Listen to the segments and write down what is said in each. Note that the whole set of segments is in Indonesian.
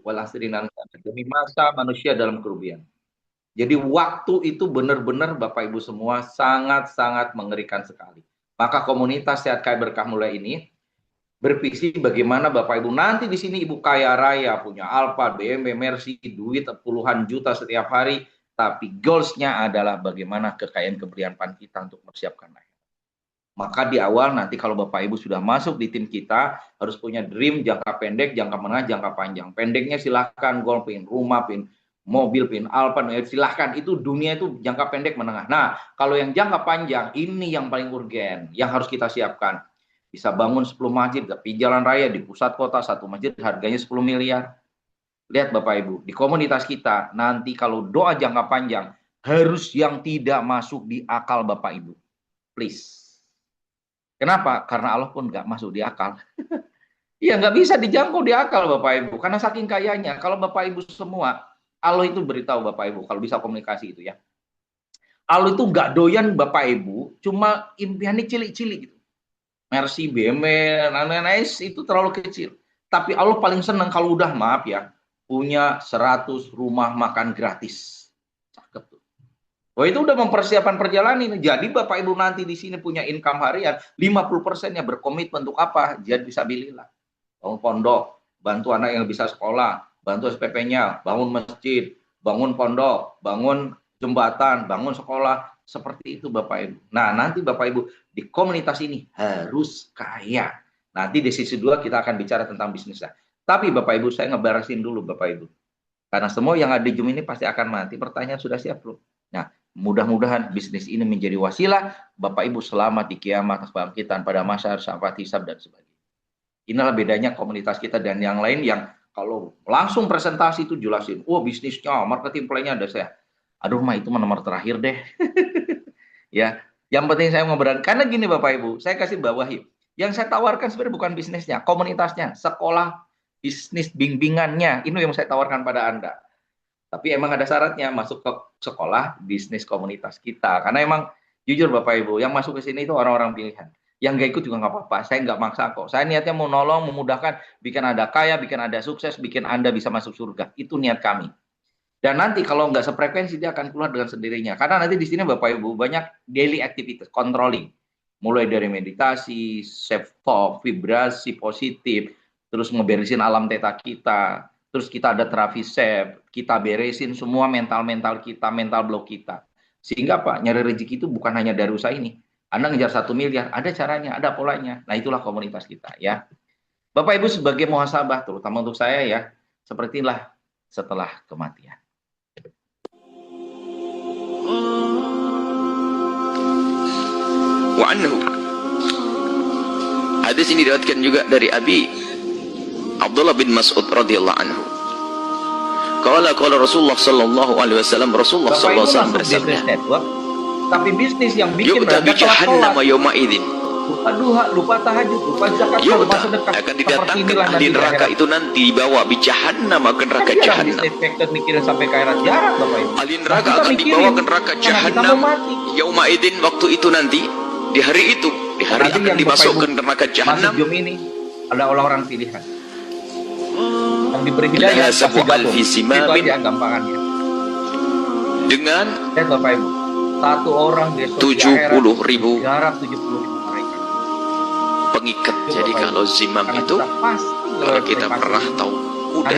wal asri, demi masa manusia dalam kerugian. Jadi waktu itu benar-benar Bapak Ibu semua sangat-sangat mengerikan sekali. Maka komunitas Sehat Kaya Berkah Mulai ini bervisi bagaimana Bapak Ibu nanti di sini Ibu kaya raya, punya Alfa, BMW, Mercy, duit puluhan juta setiap hari, tapi goals-nya adalah bagaimana kekayaan keberlimpahan kita untuk mempersiapkan akhirat. Maka di awal nanti kalau Bapak Ibu sudah masuk di tim kita, harus punya dream jangka pendek, jangka menengah, jangka panjang. Pendeknya silahkan goal, pin rumah, pin mobil, pin Alfa, silahkan. Itu dunia itu jangka pendek, menengah. Nah, kalau yang jangka panjang, ini yang paling urgen, yang harus kita siapkan. Bisa bangun 10 masjid, tapi jalan raya di pusat kota, satu masjid harganya 10 miliar. Lihat Bapak Ibu, di komunitas kita, nanti kalau doa jangka panjang, harus yang tidak masuk di akal Bapak Ibu. Please. Kenapa? Karena Allah pun nggak masuk di akal. Iya, nggak bisa dijangkau di akal Bapak Ibu. Karena saking kayanya. Kalau Bapak Ibu semua, Allah itu beritahu Bapak Ibu, kalau bisa komunikasi itu ya. Allah itu nggak doyan Bapak Ibu, cuma impiannya cilik-cilik gitu. Mercy, BMW, lain-lain itu terlalu kecil. Tapi Allah paling senang kalau udah, maaf ya, punya 100 rumah makan gratis. Cakep tuh. Wah, itu udah mempersiapkan perjalanan. Jadi Bapak Ibu nanti di sini punya income harian 50%-nya berkomitmen untuk apa? Jihad fisabilillah. Bangun pondok, bantu anak yang bisa sekolah, bantu SPP-nya, bangun masjid, bangun pondok, bangun jembatan, bangun sekolah. Seperti itu Bapak Ibu. Nah, nanti Bapak Ibu di komunitas ini harus kaya. Nanti di sisi 2 kita akan bicara tentang bisnisnya. Tapi Bapak Ibu, saya ngebarasin dulu Bapak Ibu. Karena semua yang ada di Zoom ini pasti akan mati. Pertanyaan sudah siap belum? Nah, mudah-mudahan bisnis ini menjadi wasilah Bapak Ibu selamat di kiamat, kebangkitan pada masyar, syafaat, hisab, dan sebagainya. Inilah bedanya komunitas kita dan yang lain yang kalau langsung presentasi itu jelasin, oh bisnisnya, marketing plan-nya ada saya. Aduh, mah itu nomor terakhir deh. Ya, yang penting saya ngobrol. Karena gini Bapak Ibu, saya kasih bawahi. Yang saya tawarkan sebenarnya bukan bisnisnya, komunitasnya, sekolah, bisnis bimbingannya. Ini yang saya tawarkan pada Anda. Tapi emang ada syaratnya, masuk ke sekolah bisnis komunitas kita. Karena emang jujur Bapak Ibu, yang masuk ke sini itu orang-orang pilihan. Yang gak ikut juga nggak apa-apa, saya nggak maksa kok. Saya niatnya mau nolong, memudahkan, bikin Anda kaya, bikin Anda sukses, bikin Anda bisa masuk surga. Itu niat kami. Dan nanti kalau nggak sefrekuensi, dia akan keluar dengan sendirinya. Karena nanti di sini Bapak Ibu banyak daily activities, controlling. Mulai dari meditasi, self talk, vibrasi positif, terus ngeberesin alam teta kita, terus kita ada Travisep, kita beresin semua mental-mental kita, mental block kita. Sehingga Pak, nyari rezeki itu bukan hanya dari usaha ini. Anda ngejar 1 miliar, ada caranya, ada polanya. Nah, itulah komunitas kita ya. Bapak Ibu sebagai muhasabah, terutama untuk saya ya, sepertilah setelah kematian. Wa anhu. Hadis ini diriwayatkan juga dari Abi Abdullah bin Mas'ud radhiyallahu anhu. Qala Rasulullah sallallahu alaihi wasallam, Rasulullah sallallahu alaihi wasallam bersabda, tapi bisnis yang bikin mereka jahannam yauma idzin. Lupa duha, lupa tahajud, lupa zakat, lupa sedekah. Akan didatangkan ahli neraka itu nanti dibawa bi jahannam, ke neraka jahannam. Bisnis mikirin sampai ke akhirat jarak Bapak Ibu. Ahli neraka akan dibawa ke neraka jahannam yauma idzin, waktu itu nanti, di hari itu, di hari akan dimasukkan ke neraka jahannam. Masuk ini ada orang-orang pilihan. Yang diberi hidayah sebuah alfisimamin. Itu aja gampangannya. Dengan Bapak Ibu, satu orang besok 70.000 jarak 70.000 mereka pengikat. Jadi kalau zimam itu, kalau kita pernah tahu kuda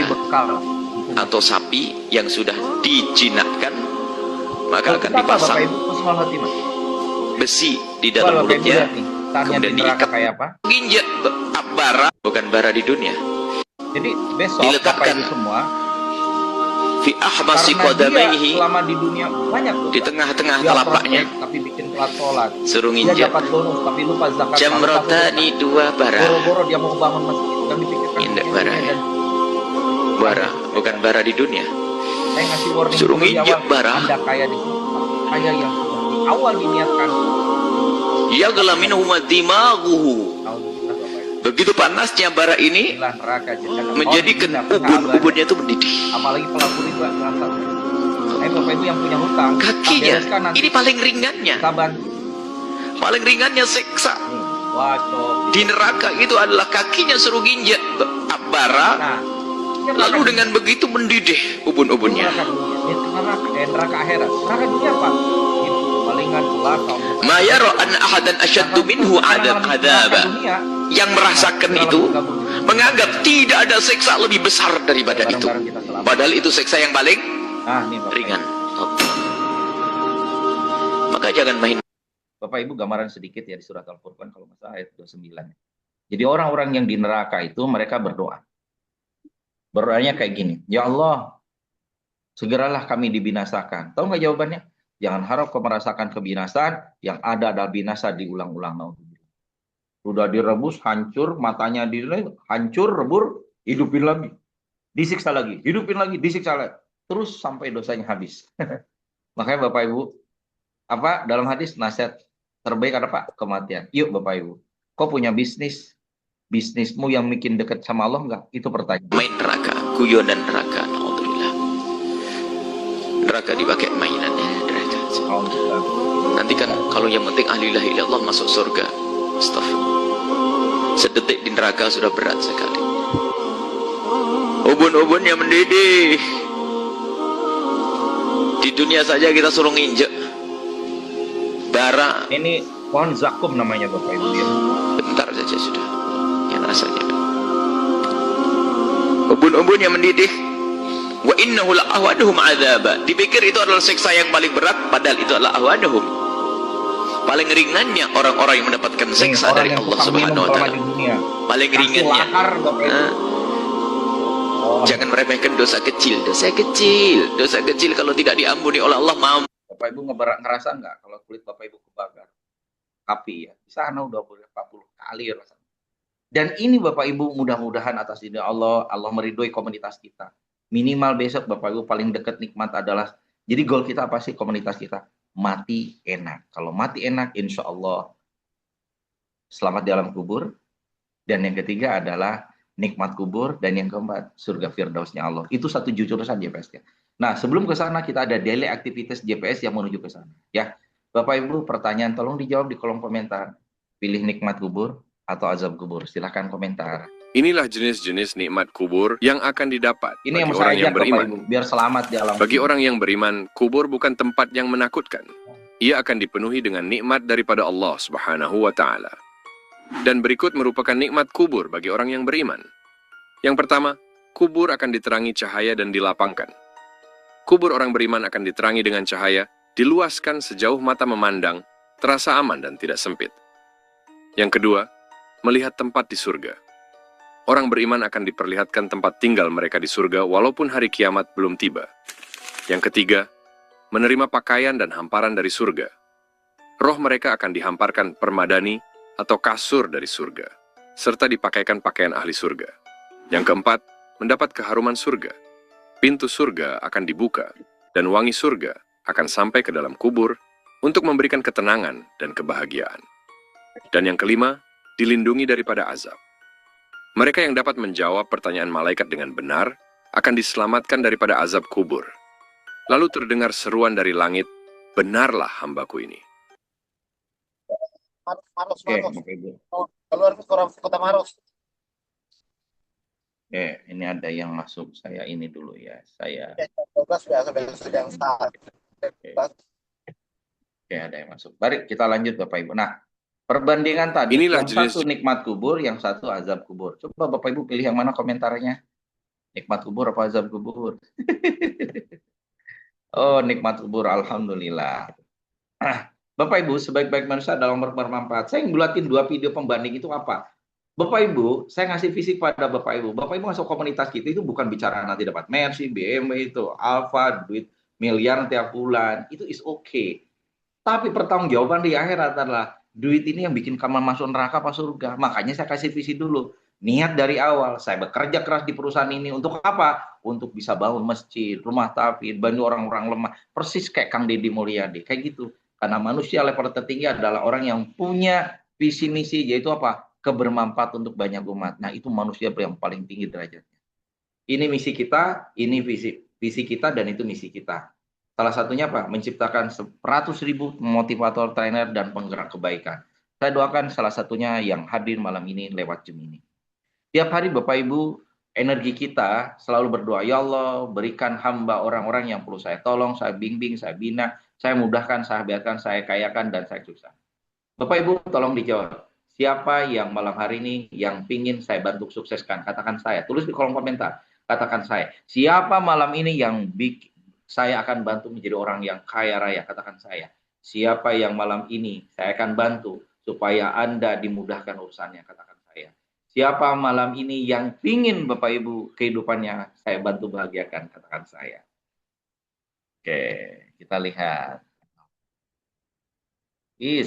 atau sapi yang sudah dijinakkan, maka akan dipasang besi di dalam mulutnya, kemudian diikat ginjal bara, bukan bara di dunia. Jadi besok diletakkan semua fi ahmasi qadamaihi, selama di dunia banyak tuh, di tengah-tengah telapaknya, tapi bikin telat sholat, suruh nginjak. Dia dapat bonus tapi lupa zakat. Jamrotani, 2 bara. Boro-boro dia mau bangun masjid dan dipikirkan indah bara ya. Bara, bukan bara di dunia. Saya ngasih warning suruh nginjak bara. Anda kaya di sini, kaya yang di awal diniatkan. Ya galaminhu madimaghuhu. Begitu panasnya bara ini menjadikan ubun-ubunnya itu mendidih. Apalagi pelaku riba, Bapak Ibu yang punya hutang, kakinya ini paling ringannya, paling ringannya siksa di neraka itu adalah kakinya suruh ginjak bara. Lalu dengan begitu mendidih ubun-ubunnya. Neraka akhirat. Neraka dunia apa? Kemalingan, celaka. Ma yara an ahadan asyaddu minhu adzaba. Yang merasakan itu menganggap tidak ada siksa lebih besar daripada itu. Padahal itu siksa yang paling ringan. Maka jangan main. Bapak Ibu, gambaran sedikit ya di surat Al-Furqan kalau nggak salah ayat 29. Jadi orang-orang yang di neraka itu mereka berdoa. Berdoanya kayak gini, ya Allah, segeralah kami dibinasakan. Tahu nggak jawabannya? Jangan harap kau merasakan kebinasaan, yang ada adalah binasa diulang-ulang. Sudah direbus, hancur, matanya hancur, rebur, hidupin lagi. Disiksa lagi, hidupin lagi, disiksa lagi. Terus sampai dosanya habis. Makanya Bapak Ibu, apa dalam hadis nasihat terbaik ada Pak? Kematian. Yuk Bapak Ibu, kau punya bisnismu yang bikin dekat sama Allah enggak? Itu pertanyaan. Main neraka, guyonan neraka, alhamdulillah. Neraka dipakai mainannya, neraka. Nanti kan kalau yang penting ahli la ilaha illallah masuk surga. Astagfirullah. Sedetik di neraka sudah berat sekali. Ubun-ubunnya mendidih. Di dunia saja kita suruh nginjek bara. Ini pohon zakum namanya Bapak Ibu ya. Bentar saja sudah. Yang rasanya. Ubun-ubunnya mendidih. Wa innahu la'ahwaduhum adzaba. Dipikir itu adalah siksa yang paling berat, padahal itu adalah ahwaduhum. Paling ringannya orang-orang yang mendapatkan siksa dari Allah Subhanahu wa taala. Paling ringannya. Jangan meremehkan dosa kecil. Dosa kecil kalau tidak diampuni oleh Allah mau. Bapak Ibu ngerasa nggak kalau kulit Bapak Ibu kebakar? Api ya. Di sana udah 40 kali rasanya. Dan ini Bapak Ibu mudah-mudahan atas izin Allah meridhoi komunitas kita. Minimal besok Bapak Ibu paling dekat nikmat adalah, jadi goal kita apa sih komunitas kita? Mati enak. Kalau mati enak, insya Allah selamat di alam kubur. Dan yang ketiga adalah nikmat kubur. Dan yang keempat, surga firdausnya Allah. Itu satu jurusan JPS-nya. Nah, sebelum ke sana kita ada daily aktivitas JPS yang menuju ke sana. Ya, Bapak Ibu, pertanyaan tolong dijawab di kolom komentar. Pilih nikmat kubur atau azab kubur? Silahkan komentar. Inilah jenis-jenis nikmat kubur yang akan didapat ini bagi yang orang yang beriman. Ibu, biar selamat di alam. Bagi orang yang beriman, kubur bukan tempat yang menakutkan. Ia akan dipenuhi dengan nikmat daripada Allah Subhanahu wa taala. Dan berikut merupakan nikmat kubur bagi orang yang beriman. Yang pertama, kubur akan diterangi cahaya dan dilapangkan. Kubur orang beriman akan diterangi dengan cahaya, diluaskan sejauh mata memandang, terasa aman dan tidak sempit. Yang kedua, melihat tempat di surga. Orang beriman akan diperlihatkan tempat tinggal mereka di surga walaupun hari kiamat belum tiba. Yang ketiga, menerima pakaian dan hamparan dari surga. Roh mereka akan dihamparkan permadani atau kasur dari surga, serta dipakaikan pakaian ahli surga. Yang keempat, mendapat keharuman surga. Pintu surga akan dibuka, dan wangi surga akan sampai ke dalam kubur untuk memberikan ketenangan dan kebahagiaan. Dan yang kelima, dilindungi daripada azab. Mereka yang dapat menjawab pertanyaan malaikat dengan benar akan diselamatkan daripada azab kubur. Lalu terdengar seruan dari langit, benarlah hambaku ini. Maros. Keluar ke kota Maros. Ini ada yang masuk. Saya ini dulu ya. Saya. 12 sedang start. Ada yang masuk. Baik, kita lanjut Bapak Ibu. Nah, perbandingan tadi, inilah yang satu nikmat kubur, yang satu azab kubur. Coba Bapak Ibu pilih yang mana komentarnya? Nikmat kubur apa azab kubur? Oh, nikmat kubur, alhamdulillah. Bapak Ibu, sebaik-baik manusia dalam bermanfaat. Saya ngulatin 2 video pembanding itu apa? Bapak Ibu, saya ngasih visi pada Bapak Ibu. Bapak Ibu masuk komunitas kita itu bukan bicara nanti dapat Mercy, BMW itu, Alfa, duit miliar tiap bulan. Itu is okay. Tapi pertanggungjawaban di akhirat adalah duit ini yang bikin kamu masuk neraka apa surga. Makanya saya kasih visi dulu. Niat dari awal, saya bekerja keras di perusahaan ini untuk apa? Untuk bisa bangun masjid, rumah tafsir, bantu orang-orang lemah. Persis kayak Kang Deddy Mulyadi, kayak gitu. Karena manusia level tertinggi adalah orang yang punya visi misi, yaitu apa? Kebermanfaat untuk banyak umat. Nah, itu manusia yang paling tinggi derajatnya. Ini misi kita, ini visi kita, dan itu misi kita. Salah satunya apa? Menciptakan 100.000 motivator, trainer, dan penggerak kebaikan. Saya doakan salah satunya yang hadir malam ini lewat Zoom ini. Tiap hari Bapak Ibu energi kita selalu berdoa, ya Allah berikan hamba orang-orang yang perlu saya tolong, saya bimbing, saya bina, saya mudahkan, saya biarkan, saya kayakan, dan saya sukses. Bapak Ibu tolong dijawab. Siapa yang malam hari ini yang pingin saya bantu sukseskan? Katakan saya. Tulis di kolom komentar. Katakan saya. Siapa malam ini yang saya akan bantu menjadi orang yang kaya raya? Katakan saya. Siapa yang malam ini saya akan bantu supaya Anda dimudahkan urusannya? Katakan saya. Siapa malam ini yang pingin Bapak Ibu kehidupannya saya bantu bahagiakan? Katakan saya. Oke, kita lihat.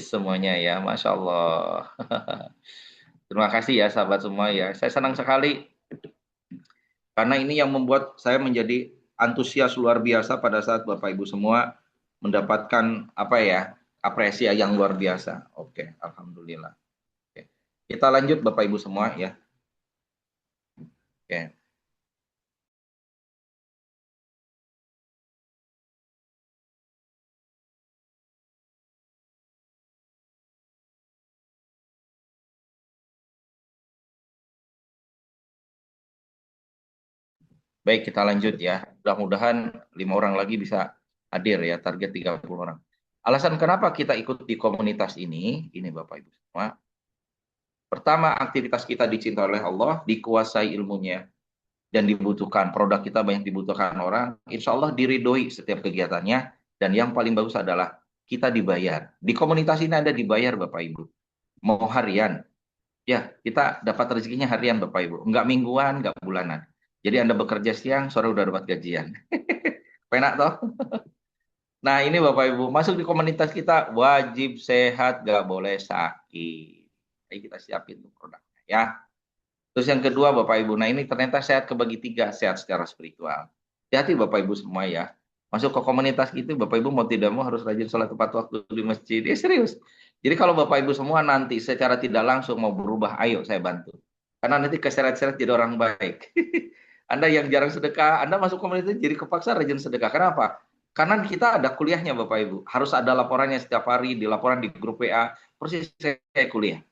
Semuanya ya, Masya Allah. Terima kasih ya sahabat semua ya. Saya senang sekali karena ini yang membuat saya menjadi antusias luar biasa pada saat Bapak Ibu semua mendapatkan apresiasi yang luar biasa. Oke, alhamdulillah. Oke. Kita lanjut Bapak Ibu semua ya. Oke. Baik, kita lanjut ya. Mudah-mudahan 5 orang lagi bisa hadir ya, target 30 orang. Alasan kenapa kita ikut di komunitas ini Bapak Ibu semua. Pertama, aktivitas kita dicintai oleh Allah, dikuasai ilmunya, dan dibutuhkan. Produk kita banyak dibutuhkan orang, insya Allah diridhoi setiap kegiatannya, dan yang paling bagus adalah kita dibayar. Di komunitas ini Anda dibayar Bapak Ibu. Mau harian, ya kita dapat rezekinya harian Bapak Ibu. Enggak mingguan, enggak bulanan. Jadi Anda bekerja siang, sore udah dapat gajian. Penak toh? Nah ini Bapak Ibu, masuk di komunitas kita wajib sehat, nggak boleh sakit. Jadi kita siapin tuh produknya ya. Terus yang kedua Bapak Ibu, nah ini ternyata sehat kebagi 3, sehat secara spiritual. Hati-hati Bapak Ibu semua ya. Masuk ke komunitas gitu Bapak Ibu mau tidak mau harus rajin sholat tepat waktu di masjid. Serius. Jadi kalau Bapak Ibu semua nanti secara tidak langsung mau berubah, ayo saya bantu. Karena nanti keseret-seret jadi orang baik. Anda yang jarang sedekah, Anda masuk komunitas jadi kepaksa rajin sedekah. Kenapa? Karena kita ada kuliahnya Bapak Ibu. Harus ada laporannya setiap hari, dilaporan di grup WA. Persis saya kuliah.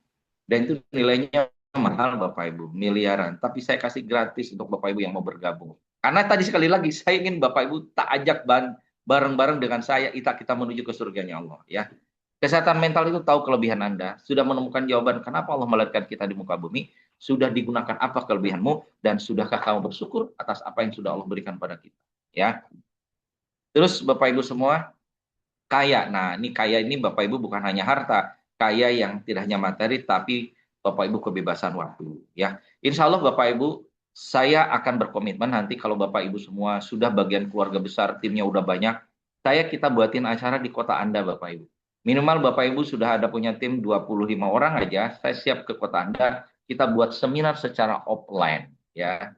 Dan itu nilainya mahal Bapak Ibu, miliaran. Tapi saya kasih gratis untuk Bapak Ibu yang mau bergabung. Karena tadi sekali lagi, saya ingin Bapak Ibu tak ajak bareng-bareng dengan saya, kita menuju ke surganya Allah. Ya. Kesehatan mental itu tahu kelebihan Anda. Sudah menemukan jawaban kenapa Allah meletakkan kita di muka bumi. Sudah digunakan apa kelebihanmu. Dan sudahkah kamu bersyukur atas apa yang sudah Allah berikan pada kita. Ya. Terus Bapak Ibu semua, kaya. Nah, ini kaya ini Bapak Ibu bukan hanya harta. Kaya yang tidak hanya materi, tapi Bapak Ibu kebebasan waktu. Ya, Insya Allah Bapak Ibu, saya akan berkomitmen nanti kalau Bapak Ibu semua sudah bagian keluarga besar, timnya udah banyak, kita buatin acara di kota Anda Bapak Ibu. Minimal Bapak Ibu sudah ada punya tim 25 orang aja, saya siap ke kota Anda, kita buat seminar secara offline. Ya,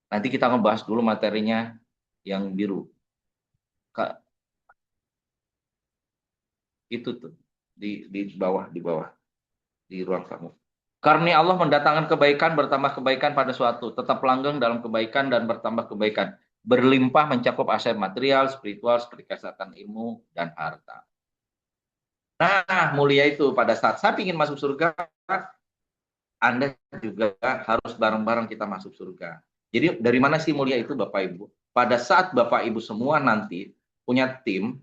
nanti kita ngebahas dulu materinya yang biru. Itu tuh di bawah di ruang tamu. Karena Allah mendatangkan kebaikan, bertambah kebaikan pada suatu, tetap langgeng dalam kebaikan dan bertambah kebaikan, berlimpah mencakup aset material, spiritual, seperti kesehatan, ilmu, dan harta. Nah, mulia itu pada saat saya ingin masuk surga, Anda juga harus bareng-bareng kita masuk surga. Jadi dari mana sih mulia itu Bapak Ibu? Pada saat Bapak Ibu semua nanti punya tim,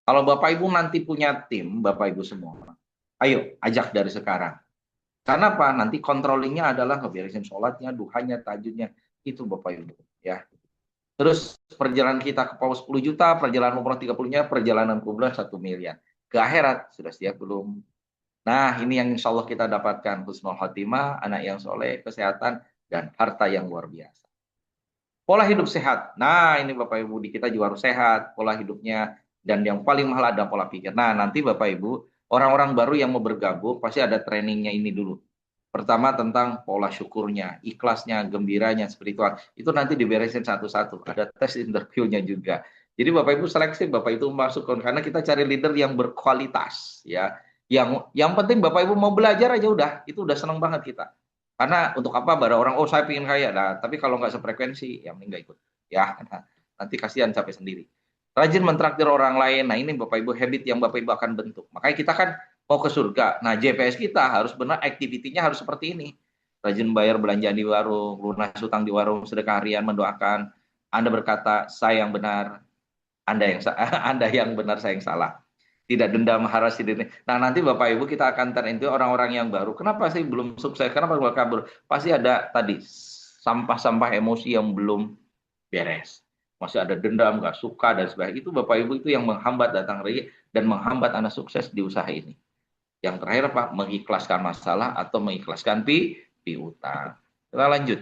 kalau Bapak Ibu nanti punya tim, Bapak Ibu semua, ayo ajak dari sekarang. Karena apa? Nanti controllingnya adalah ngeberesin sholatnya, duhanya, tahajudnya. Itu Bapak Ibu. Ya. Terus perjalanan kita ke Paus 10 juta, perjalanan umroh 30-nya, perjalanan ke bulan 1 miliar. Ke akhirat, sudah siap belum? Nah, ini yang insya Allah kita dapatkan. Husnul Khotimah, anak yang soleh, kesehatan, dan harta yang luar biasa. Pola hidup sehat. Nah, ini Bapak Ibu, di kita juga harus sehat. Pola hidupnya. Dan yang paling mahal ada pola pikir. Nah, nanti Bapak Ibu, orang-orang baru yang mau bergabung, pasti ada trainingnya ini dulu. Pertama tentang pola syukurnya, ikhlasnya, gembiranya, spiritual. Itu nanti diberesin satu-satu. Ada tes interviewnya juga. Jadi Bapak Ibu seleksi, Bapak Ibu masuk. Karena kita cari leader yang berkualitas. Ya. Yang penting Bapak Ibu mau belajar aja udah. Itu udah senang banget kita. Karena untuk apa ada orang, oh saya pengen kaya. Nah, tapi kalau nggak sefrekuensi, ya mending nggak ikut. Ya, nanti kasihan capek sendiri. rajin mentraktir orang lain. Nah, ini Bapak Ibu habit yang Bapak Ibu akan bentuk. Makanya kita kan mau ke surga. Nah, JPS kita harus benar, aktivitinya harus seperti ini. Rajin bayar belanja di warung, lunas utang di warung, sedekah harian, mendoakan. Anda berkata, saya yang benar, Anda yang benar, saya yang salah. Tidak dendam, haras, ini. Nah, nanti Bapak Ibu kita akan turn into orang-orang yang baru. Kenapa sih belum sukses? Kenapa belum kabur? Pasti ada tadi sampah-sampah emosi yang belum beres. Masih ada dendam, nggak suka, dan sebagainya. Itu Bapak Ibu itu yang menghambat datang rezeki dan menghambat Anda sukses di usaha ini. Yang terakhir apa? Mengikhlaskan masalah atau mengikhlaskan piutang. Kita lanjut.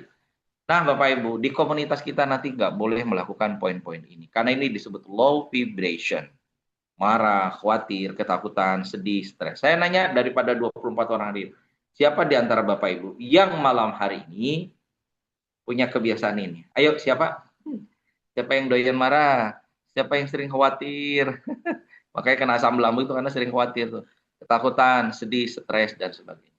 Nah, Bapak Ibu, di komunitas kita nanti nggak boleh melakukan poin-poin ini. Karena ini disebut low vibration. Marah, khawatir, ketakutan, sedih, stres. Saya nanya daripada 24 orang ini, siapa di antara Bapak Ibu yang malam hari ini punya kebiasaan ini? Ayo, siapa? Siapa yang doyan marah? Siapa yang sering khawatir? Makanya kena asam lambung itu karena sering khawatir tuh. Ketakutan, sedih, stres, dan sebagainya.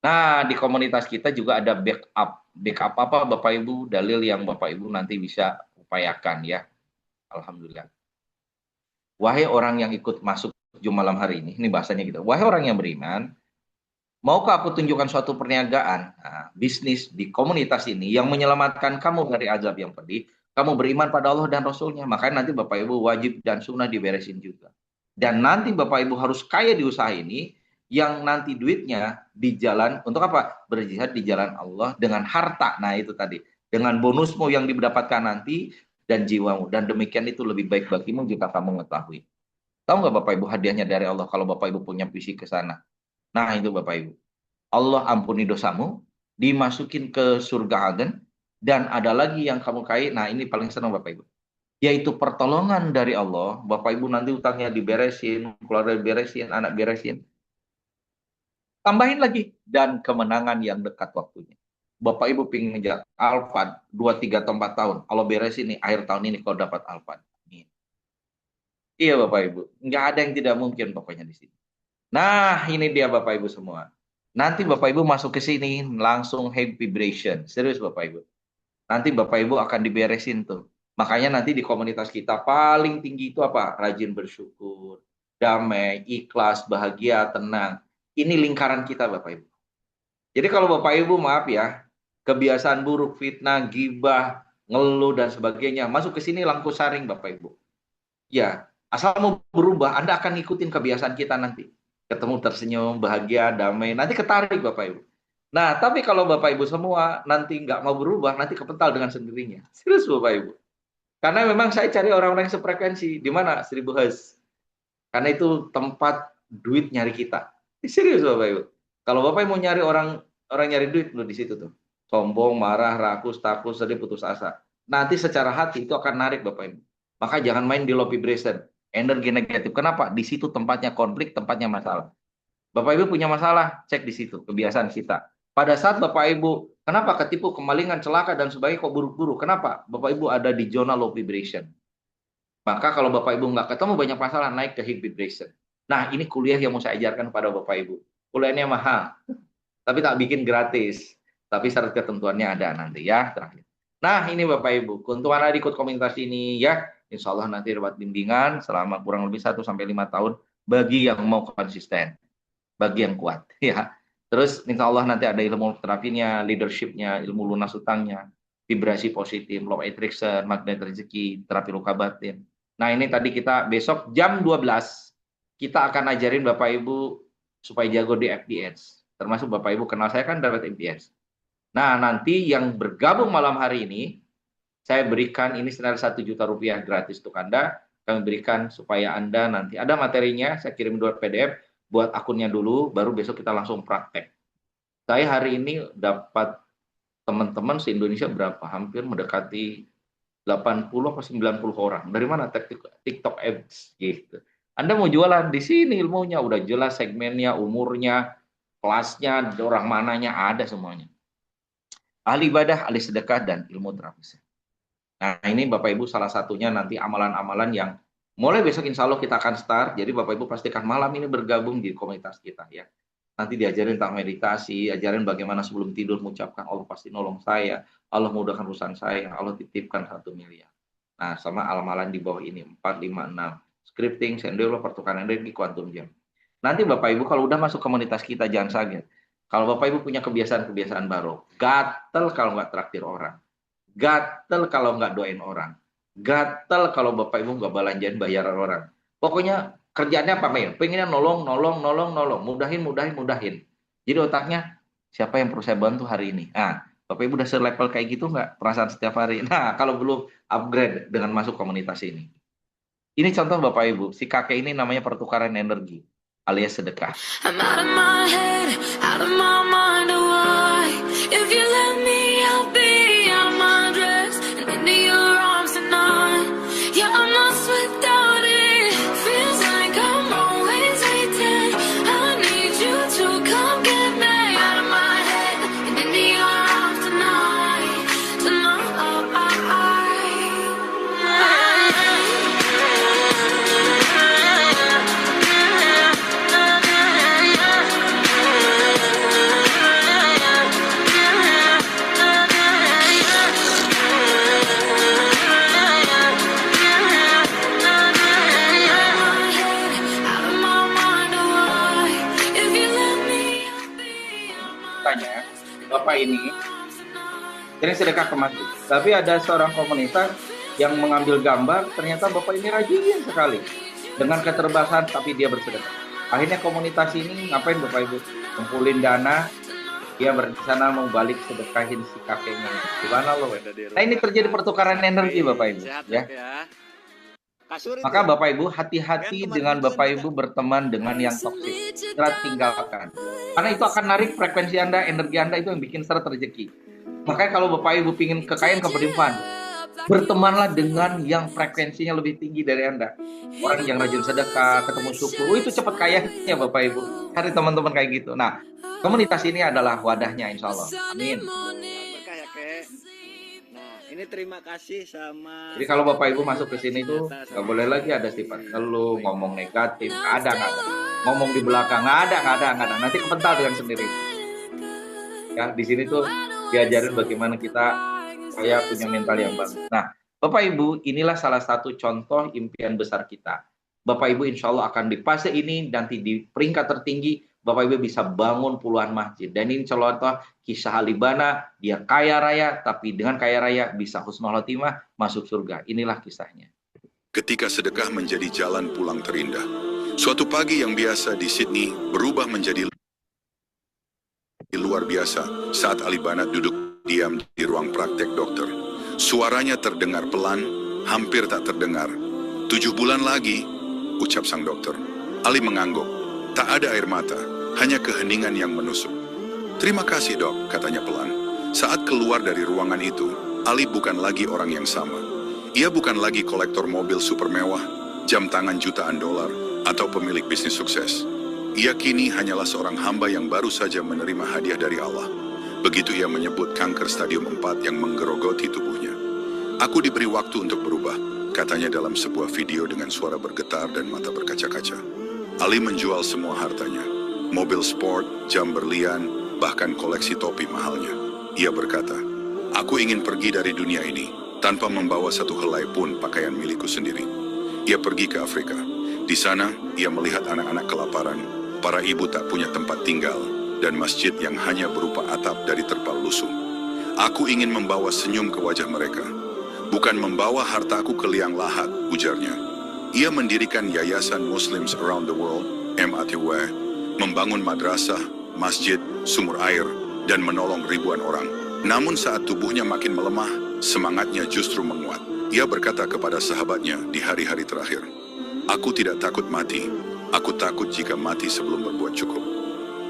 Nah, di komunitas kita juga ada backup. Backup apa Bapak Ibu? Dalil yang Bapak Ibu nanti bisa upayakan ya. Alhamdulillah. Wahai orang yang ikut masuk Jumat malam hari ini bahasanya gitu. Wahai orang yang beriman, maukah aku tunjukkan suatu perniagaan, bisnis di komunitas ini yang menyelamatkan kamu dari azab yang pedih? Kamu beriman pada Allah dan Rasulnya, makanya nanti Bapak Ibu wajib dan sunnah diberesin juga. Dan nanti Bapak Ibu harus kaya di usaha ini, yang nanti duitnya di jalan, untuk apa? Berjihad di jalan Allah dengan harta, nah itu tadi. Dengan bonusmu yang didapatkan nanti, dan jiwamu. Dan demikian itu lebih baik bagimu jika kamu mengetahui. Tahu nggak Bapak Ibu hadiahnya dari Allah kalau Bapak Ibu punya visi ke sana? Nah itu Bapak Ibu. Allah ampuni dosamu, dimasukin ke surga Aden, dan ada lagi yang kamu kaya. Nah ini paling senang Bapak Ibu. Yaitu pertolongan dari Allah. Bapak Ibu nanti utangnya diberesin, keluarga diberesin, anak beresin. Tambahin lagi. Dan kemenangan yang dekat waktunya. Bapak Ibu pengen ngejar Alphard 2, 3, atau 4 tahun. Kalau beres ini, akhir tahun ini kau dapat Alphard. Iya Bapak Ibu. Nggak ada yang tidak mungkin pokoknya di sini. Nah ini dia Bapak Ibu semua. Nanti Bapak Ibu masuk ke sini langsung high vibration. Serius Bapak Ibu. Nanti Bapak Ibu akan diberesin tuh. Makanya nanti di komunitas kita paling tinggi itu apa? Rajin bersyukur, damai, ikhlas, bahagia, tenang. Ini lingkaran kita Bapak Ibu. Jadi kalau Bapak Ibu maaf ya, kebiasaan buruk, fitnah, gibah, ngeluh dan sebagainya, masuk ke sini langsung saring Bapak Ibu. Ya, asal mau berubah, Anda akan ngikutin kebiasaan kita nanti. Ketemu tersenyum, bahagia, damai, nanti ketarik Bapak Ibu. Nah, tapi kalau Bapak Ibu semua nanti nggak mau berubah, nanti kepental dengan sendirinya. Serius Bapak Ibu. Karena memang saya cari orang-orang yang sefrekuensi. Di mana? 1000 Hz. Karena itu tempat duit nyari kita. Serius Bapak Ibu. Kalau Bapak Ibu mau nyari orang nyari duit, loh di situ tuh. Sombong, marah, rakus, takut, sedih, putus asa. Nanti secara hati itu akan narik Bapak Ibu. Maka jangan main di low vibration, energi negatif. Kenapa? Di situ tempatnya konflik, tempatnya masalah. Bapak Ibu punya masalah, cek di situ kebiasaan kita. Pada saat Bapak Ibu, kenapa ketipu, kemalingan, celaka dan sebagainya kok buruk-buruk? Kenapa? Bapak Ibu ada di zona low vibration. Maka kalau Bapak Ibu nggak ketemu banyak masalah, naik ke high vibration. Nah, ini kuliah yang mau saya ajarkan kepada Bapak Ibu. Kuliahnya mahal, tapi tak bikin gratis. Tapi syarat ketentuannya ada nanti ya, terakhir. Nah, ini Bapak Ibu, keuntungan Anda ikut komunitas ini ya. Insya Allah nanti dapat bimbingan selama kurang lebih 1 sampai 5 tahun bagi yang mau konsisten, bagi yang kuat ya. Terus insya Allah nanti ada ilmu terapinya, leadershipnya, ilmu lunas utangnya, vibrasi positif, law attraction, magnet rezeki, terapi luka batin. Nah ini tadi kita besok jam 12 kita akan ajarin Bapak Ibu supaya jago di FDS. Termasuk Bapak Ibu kenal saya kan dapat FDS. Nah nanti yang bergabung malam hari ini, saya berikan ini senilai 1 juta rupiah gratis untuk Anda. Kami berikan supaya Anda nanti ada materinya, saya kirim 2 PDF, buat akunnya dulu, baru besok kita langsung praktek. Saya hari ini dapat teman-teman se-Indonesia berapa? Hampir mendekati 80 atau 90 orang. Dari mana? TikTok Ads gitu. Anda mau jualan di sini ilmunya, udah jelas segmennya, umurnya, kelasnya, orang mananya, ada semuanya. Ahli ibadah, ahli sedekah, dan ilmu terapis. Nah ini Bapak Ibu salah satunya nanti amalan-amalan yang mulai besok insya Allah kita akan start. Jadi Bapak Ibu pastikan malam ini bergabung di komunitas kita ya. Nanti diajarin tentang meditasi, ajarin bagaimana sebelum tidur mengucapkan Allah pasti nolong saya, Allah mudahkan urusan saya, Allah titipkan 1 miliar. Nah, sama amalan di bawah ini 4, 5, 6. Scripting, sendelo, pertukaran energi, quantum jam. Nanti Bapak Ibu kalau udah masuk komunitas kita jangan kaget. Kalau Bapak Ibu punya kebiasaan-kebiasaan baru, gatel kalau nggak traktir orang, gatel kalau nggak doain orang, gatel kalau Bapak Ibu nggak belanjain bayaran orang. Pokoknya kerjaannya apa ya? Pengennya nolong, mudahin. Jadi otaknya siapa yang perlu saya bantu hari ini? Nah, Bapak Ibu udah selevel kayak gitu nggak? Perasaan setiap hari. Nah, kalau belum upgrade dengan masuk komunitas ini. Ini contoh Bapak Ibu, si kakek ini namanya pertukaran energi alias sedekah. I'm out of my head, out of my mind, why? If you let me, I'll be out my dress and into your arms tonight. Yeah, I'm lost without it. Feels like I'm always waiting. I need you to come get me out of my head and into your arms tonight. Tanya, Bapak ini sedekah ke masjid. Tapi ada seorang komunitas yang mengambil gambar, ternyata Bapak ini rajin sekali. Dengan keterbatasan tapi dia bersedekah. Akhirnya komunitas ini ngapain Bapak Ibu? Kumpulin dana, dia berencana mau balik sedekahin si kakeknya. Gimana loh? Nah ini terjadi pertukaran energi Bapak Ibu. Ya. Maka Bapak Ibu hati-hati dengan Bapak Ibu berteman dengan yang toksik. Segera tinggalkan. Karena itu akan narik frekuensi Anda, energi Anda itu yang bikin seret rezeki. Makanya kalau Bapak Ibu pingin kekayaan keberlimpahan, bertemanlah dengan yang frekuensinya lebih tinggi dari Anda. Orang yang rajin sedekah, ketemu syukur, itu cepat kayanya Bapak Ibu. Cari teman-teman kayak gitu. Nah, komunitas ini adalah wadahnya insya Allah. Amin. Ini terima kasih sama. Jadi kalau Bapak Ibu masuk ke sini tuh nggak boleh lagi ada sifat ngeluh, ngomong negatif, nggak ada. Ngomong di belakang nggak ada. Nanti kepental dengan sendiri. Ya di sini tuh diajarin bagaimana kita supaya punya mental yang bagus. Nah, Bapak Ibu inilah salah satu contoh impian besar kita. Bapak Ibu insya Allah akan di fase ini nanti di peringkat tertinggi. Bapak Ibu bisa bangun puluhan masjid. Dan ini contoh kisah Alibana, dia kaya raya, tapi dengan kaya raya bisa husnul khotimah, masuk surga. Inilah kisahnya. Ketika sedekah menjadi jalan pulang terindah. Suatu pagi yang biasa di Sydney berubah menjadi luar biasa saat Alibana duduk diam di ruang praktek dokter. Suaranya terdengar pelan, hampir tak terdengar. 7 bulan lagi, ucap sang dokter. Ali mengangguk. Tak ada air mata, hanya keheningan yang menusuk. Terima kasih dok, katanya pelan. Saat keluar dari ruangan itu, Ali bukan lagi orang yang sama. Ia bukan lagi kolektor mobil super mewah, jam tangan jutaan dolar, atau pemilik bisnis sukses. Ia kini hanyalah seorang hamba yang baru saja menerima hadiah dari Allah. Begitu ia menyebut kanker stadium 4 yang menggerogoti tubuhnya. Aku diberi waktu untuk berubah, katanya dalam sebuah video dengan suara bergetar dan mata berkaca-kaca. Ali menjual semua hartanya, mobil sport, jam berlian, bahkan koleksi topi mahalnya. Ia berkata, aku ingin pergi dari dunia ini, tanpa membawa satu helai pun pakaian milikku sendiri. Ia pergi ke Afrika. Di sana, ia melihat anak-anak kelaparan, para ibu tak punya tempat tinggal, dan masjid yang hanya berupa atap dari terpal lusuh. Aku ingin membawa senyum ke wajah mereka, bukan membawa hartaku ke liang lahat, ujarnya. Ia mendirikan Yayasan Muslims Around the World, MATW, membangun madrasah, masjid, sumur air, dan menolong ribuan orang. Namun saat tubuhnya makin melemah, semangatnya justru menguat. Ia berkata kepada sahabatnya di hari-hari terakhir, aku tidak takut mati, aku takut jika mati sebelum berbuat cukup.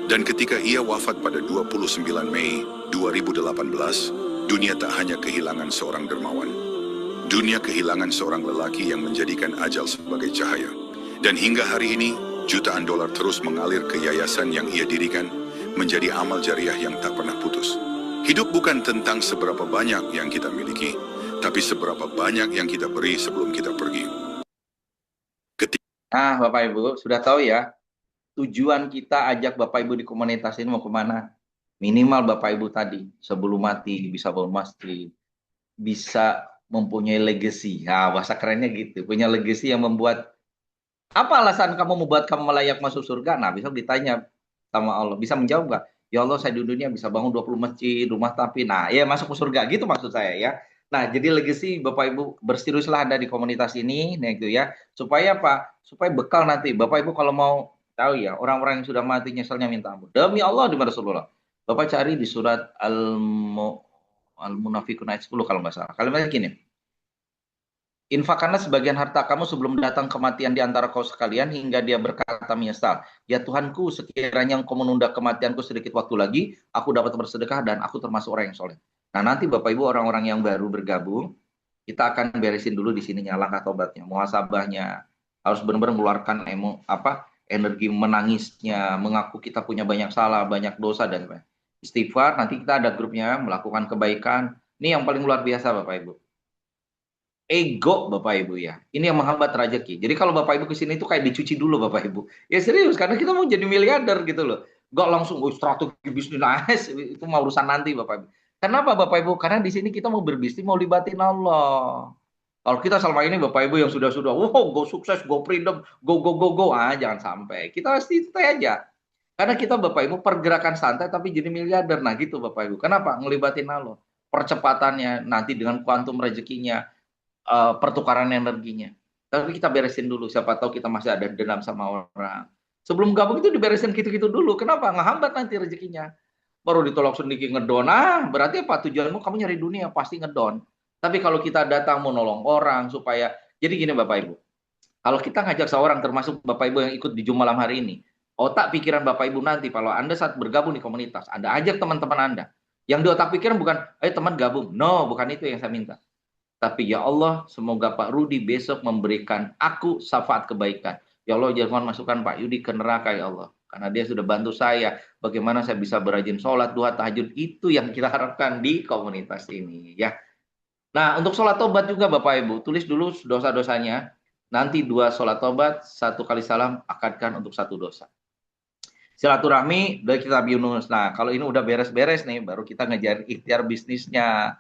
Dan ketika ia wafat pada 29 Mei 2018, dunia tak hanya kehilangan seorang dermawan. Dunia kehilangan seorang lelaki yang menjadikan ajal sebagai cahaya. Dan hingga hari ini, jutaan dolar terus mengalir ke yayasan yang ia dirikan, menjadi amal jariah yang tak pernah putus. Hidup bukan tentang seberapa banyak yang kita miliki, tapi seberapa banyak yang kita beri sebelum kita pergi. Nah, Bapak Ibu, sudah tahu ya, tujuan kita ajak Bapak Ibu di komunitas ini mau kemana? Minimal Bapak Ibu tadi, sebelum mati bisa bangun masjid, bisa mempunyai legacy. Nah, bahasa kerennya gitu. Punya legacy yang membuat, apa alasan kamu membuat kamu layak masuk surga? Nah, besok ditanya sama Allah. Bisa menjawab nggak? Ya Allah, saya di dunia bisa bangun 20 masjid, rumah tapi. Nah, ya masuk ke surga. Gitu maksud saya ya. Nah, jadi legacy Bapak Ibu berseriuslah Anda di komunitas ini, nah itu ya. Supaya apa? Supaya bekal nanti. Bapak Ibu kalau mau tahu ya, orang-orang yang sudah mati nyeselnya minta ampun. Demi Allah di Rasulullah. Bapak cari di surat Al-Munafikun ayat 10 kalau nggak salah. Kalimatnya gini. Infakkanlah sebagian harta kamu sebelum datang kematian di antara kau sekalian hingga dia berkata menyesal. Ya Tuhanku, sekiranya engkau menunda kematianku sedikit waktu lagi, aku dapat bersedekah dan aku termasuk orang yang soleh. Nah nanti Bapak Ibu orang-orang yang baru bergabung, kita akan beresin dulu di sininya langkah tobatnya, muhasabahnya, harus benar-benar mengeluarkan energi menangisnya, mengaku kita punya banyak salah, banyak dosa dan lain-lain. Istighfar, nanti kita ada grupnya melakukan kebaikan. Ini yang paling luar biasa Bapak Ibu. Ego Bapak Ibu ya. Ini yang menghambat rezeki. Jadi kalau Bapak Ibu ke sini itu kayak dicuci dulu Bapak Ibu. Ya serius karena kita mau jadi miliarder gitu loh. Gak langsung strategi bisnis nice, itu mau urusan nanti Bapak Ibu. Kenapa Bapak Ibu? Karena di sini kita mau berbisnis, mau libatin Allah. Kalau kita selama ini Bapak Ibu yang sudah-sudah, wow, go sukses, go freedom, go, jangan sampai. Kita pasti stay aja. Karena kita Bapak Ibu pergerakan santai tapi jadi miliarder. Nah gitu Bapak Ibu. Kenapa? Ngelibatin Allah. Percepatannya nanti dengan kuantum rezekinya, pertukaran energinya. Tapi kita beresin dulu, siapa tahu kita masih ada dendam sama orang. Sebelum gabung itu diberesin gitu-gitu dulu. Kenapa? Ngehambat nanti rezekinya. Baru ditolak sedikit ngedon. Berarti apa tujuanmu? Kamu nyari dunia, pasti ngedon. Tapi kalau kita datang mau nolong orang supaya, jadi gini Bapak Ibu. Kalau kita ngajak seorang termasuk Bapak Ibu yang ikut di Jum malam hari ini, otak pikiran Bapak Ibu nanti kalau Anda saat bergabung di komunitas, Anda ajak teman-teman Anda. Yang di otak pikiran bukan, ayo teman gabung. No, bukan itu yang saya minta. Tapi ya Allah, semoga Pak Rudi besok memberikan aku syafaat kebaikan. Ya Allah, jangan masukkan Pak Yudi ke neraka ya Allah. Karena dia sudah bantu saya. Bagaimana saya bisa berajin sholat, duha, tahajud. Itu yang kita harapkan di komunitas ini. Ya. Nah, untuk sholat tobat juga Bapak Ibu. Tulis dulu dosa-dosanya. Nanti 2 sholat tobat, 1 kali salam, akadkan untuk 1 dosa. Silaturahmi dari kitab Yunus. Nah, kalau ini udah beres-beres nih, baru kita ngejar ikhtiar bisnisnya.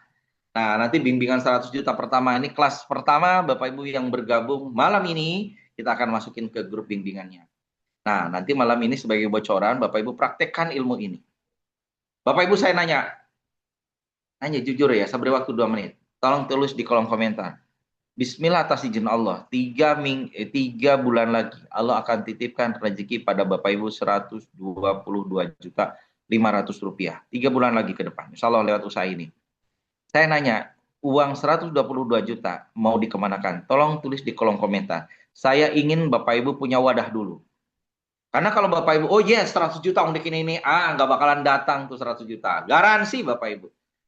Nah, nanti bimbingan 100 juta pertama ini kelas pertama Bapak Ibu yang bergabung malam ini kita akan masukin ke grup bimbingannya. Nah, nanti malam ini sebagai bocoran Bapak Ibu praktekkan ilmu ini. Bapak Ibu saya nanya jujur ya, saya beri waktu 2 menit. Tolong tulis di kolom komentar. Bismillah atas izin Allah, 3 bulan lagi Allah akan titipkan rezeki pada Bapak Ibu 122 juta 500 rupiah. 3 bulan lagi ke depan. Insya Allah lewat usaha ini. Saya nanya, uang 122 juta mau dikemanakan? Tolong tulis di kolom komentar. Saya ingin Bapak Ibu punya wadah dulu. Karena kalau Bapak Ibu, oh yes 100 juta untuk ini, nggak bakalan datang tuh 100 juta. Garansi Bapak Ibu.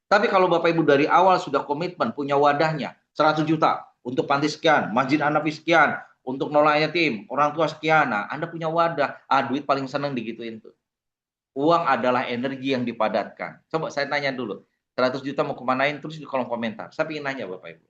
Tapi kalau Bapak Ibu dari awal sudah komitmen, punya wadahnya, 100 juta untuk panti sekian, masjid Hanafi sekian, untuk nolong yatim, orang tua sekian, nah Anda punya wadah, duit paling seneng digituin tuh. Uang adalah energi yang dipadatkan. Coba saya tanya dulu. 100 juta mau kemanain, tulis di kolom komentar. Saya ingin nanya Bapak Ibu.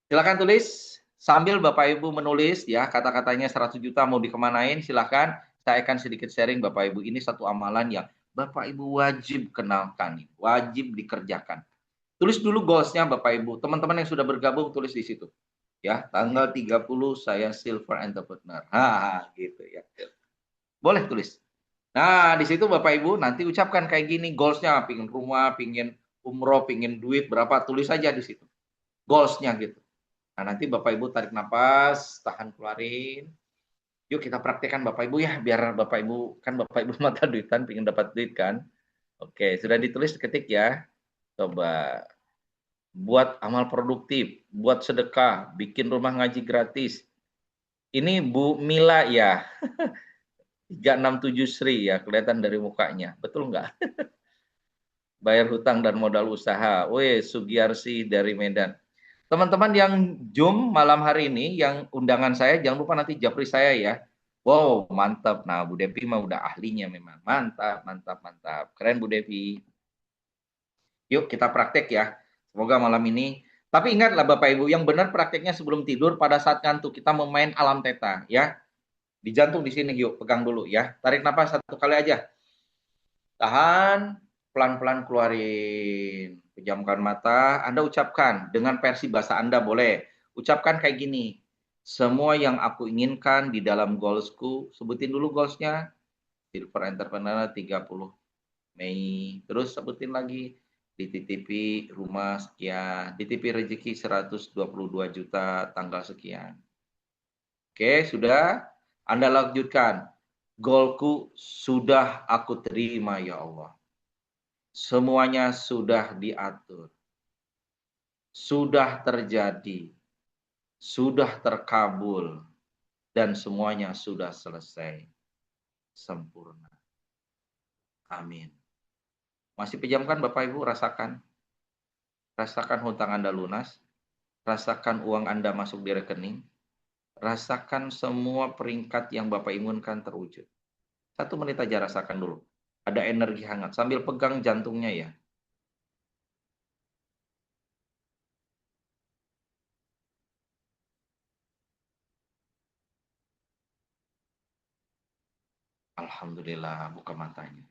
Silakan tulis sambil Bapak Ibu menulis ya kata-katanya 100 juta mau dikemanain, silakan. Saya akan sedikit sharing Bapak Ibu. Ini satu amalan yang Bapak Ibu wajib kenalkan, wajib dikerjakan. Tulis dulu goals-nya Bapak Ibu. Teman-teman yang sudah bergabung tulis di situ. Ya, tanggal 30 saya silver entrepreneur. Gitu ya. Boleh tulis. Nah, di situ Bapak Ibu nanti ucapkan kayak gini goals-nya, pingin rumah, pingin umroh, pingin duit berapa, tulis aja di situ. Goals-nya gitu. Nah, nanti Bapak Ibu tarik napas, tahan keluarin. Yuk kita praktekkan Bapak Ibu ya, biar Bapak Ibu, kan Bapak Ibu mata duitan, pingin dapat duit kan. Oke, sudah ditulis, ketik ya. Coba buat amal produktif, buat sedekah, bikin rumah ngaji gratis. Ini Bu Mila ya. 367 Sri ya, kelihatan dari mukanya. Betul nggak? Bayar hutang dan modal usaha. Sugiyarsi dari Medan. Teman-teman yang Zoom malam hari ini, yang undangan saya, jangan lupa nanti japri saya ya. Wow, mantap. Nah, Bu Devi mah udah ahlinya memang. Mantap, mantap, mantap. Keren Bu Devi. Yuk kita praktek ya. Semoga malam ini. Tapi ingatlah Bapak Ibu, yang benar prakteknya sebelum tidur pada saat ngantuk. Kita mau main alam teta ya. Di jantung di sini yuk, pegang dulu ya. Tarik nafas 1 kali aja. Tahan, pelan-pelan keluarin. Pejamkan mata, Anda ucapkan dengan versi bahasa Anda boleh. Ucapkan kayak gini, semua yang aku inginkan di dalam goalsku, sebutin dulu goalsnya, Silver Entrepreneur 30 Mei, terus sebutin lagi, dititipi rumah sekian, dititipi rezeki 122 juta tanggal sekian. Oke, sudah? Anda lanjutkan. Goalku sudah aku terima ya Allah. Semuanya sudah diatur. Sudah terjadi. Sudah terkabul. Dan semuanya sudah selesai. Sempurna. Amin. Masih pejamkan Bapak Ibu, rasakan. Rasakan hutang Anda lunas. Rasakan uang Anda masuk di rekening. Rasakan semua peringkat yang Bapak inginkan terwujud. 1 menit aja rasakan dulu. Ada energi hangat. Sambil pegang jantungnya ya. Alhamdulillah, buka matanya.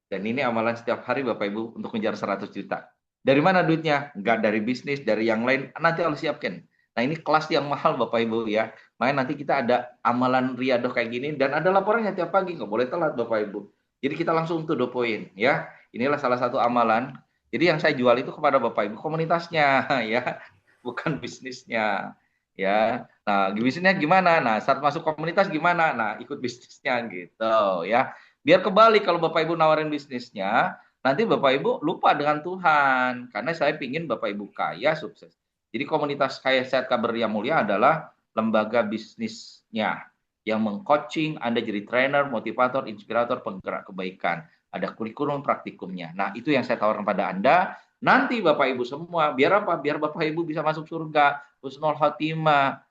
Dan ini amalan setiap hari Bapak Ibu untuk mengejar 100 juta. Dari mana duitnya? Enggak dari bisnis, dari yang lain. Nanti Allah siapkan. Nah ini kelas yang mahal Bapak Ibu ya. Makanya nanti kita ada amalan riadoh kayak gini. Dan ada laporannya tiap pagi. Nggak boleh telat Bapak Ibu. Jadi kita langsung to the point ya. Inilah salah satu amalan. Jadi yang saya jual itu kepada Bapak Ibu komunitasnya ya. Bukan bisnisnya. Ya, nah bisnisnya gimana? Nah saat masuk komunitas gimana? Nah ikut bisnisnya gitu ya. Biar kebalik kalau Bapak Ibu nawarin bisnisnya, nanti Bapak Ibu lupa dengan Tuhan. Karena saya pingin Bapak Ibu kaya, sukses. Jadi komunitas Kaya Sehat Kabar yang Mulia adalah lembaga bisnisnya yang mengcoaching Anda jadi trainer, motivator, inspirator, penggerak kebaikan. Ada kurikulum praktikumnya. Nah itu yang saya tawarkan pada Anda. Nanti Bapak Ibu semua, biar apa? Biar Bapak Ibu bisa masuk surga, husnul khotimah,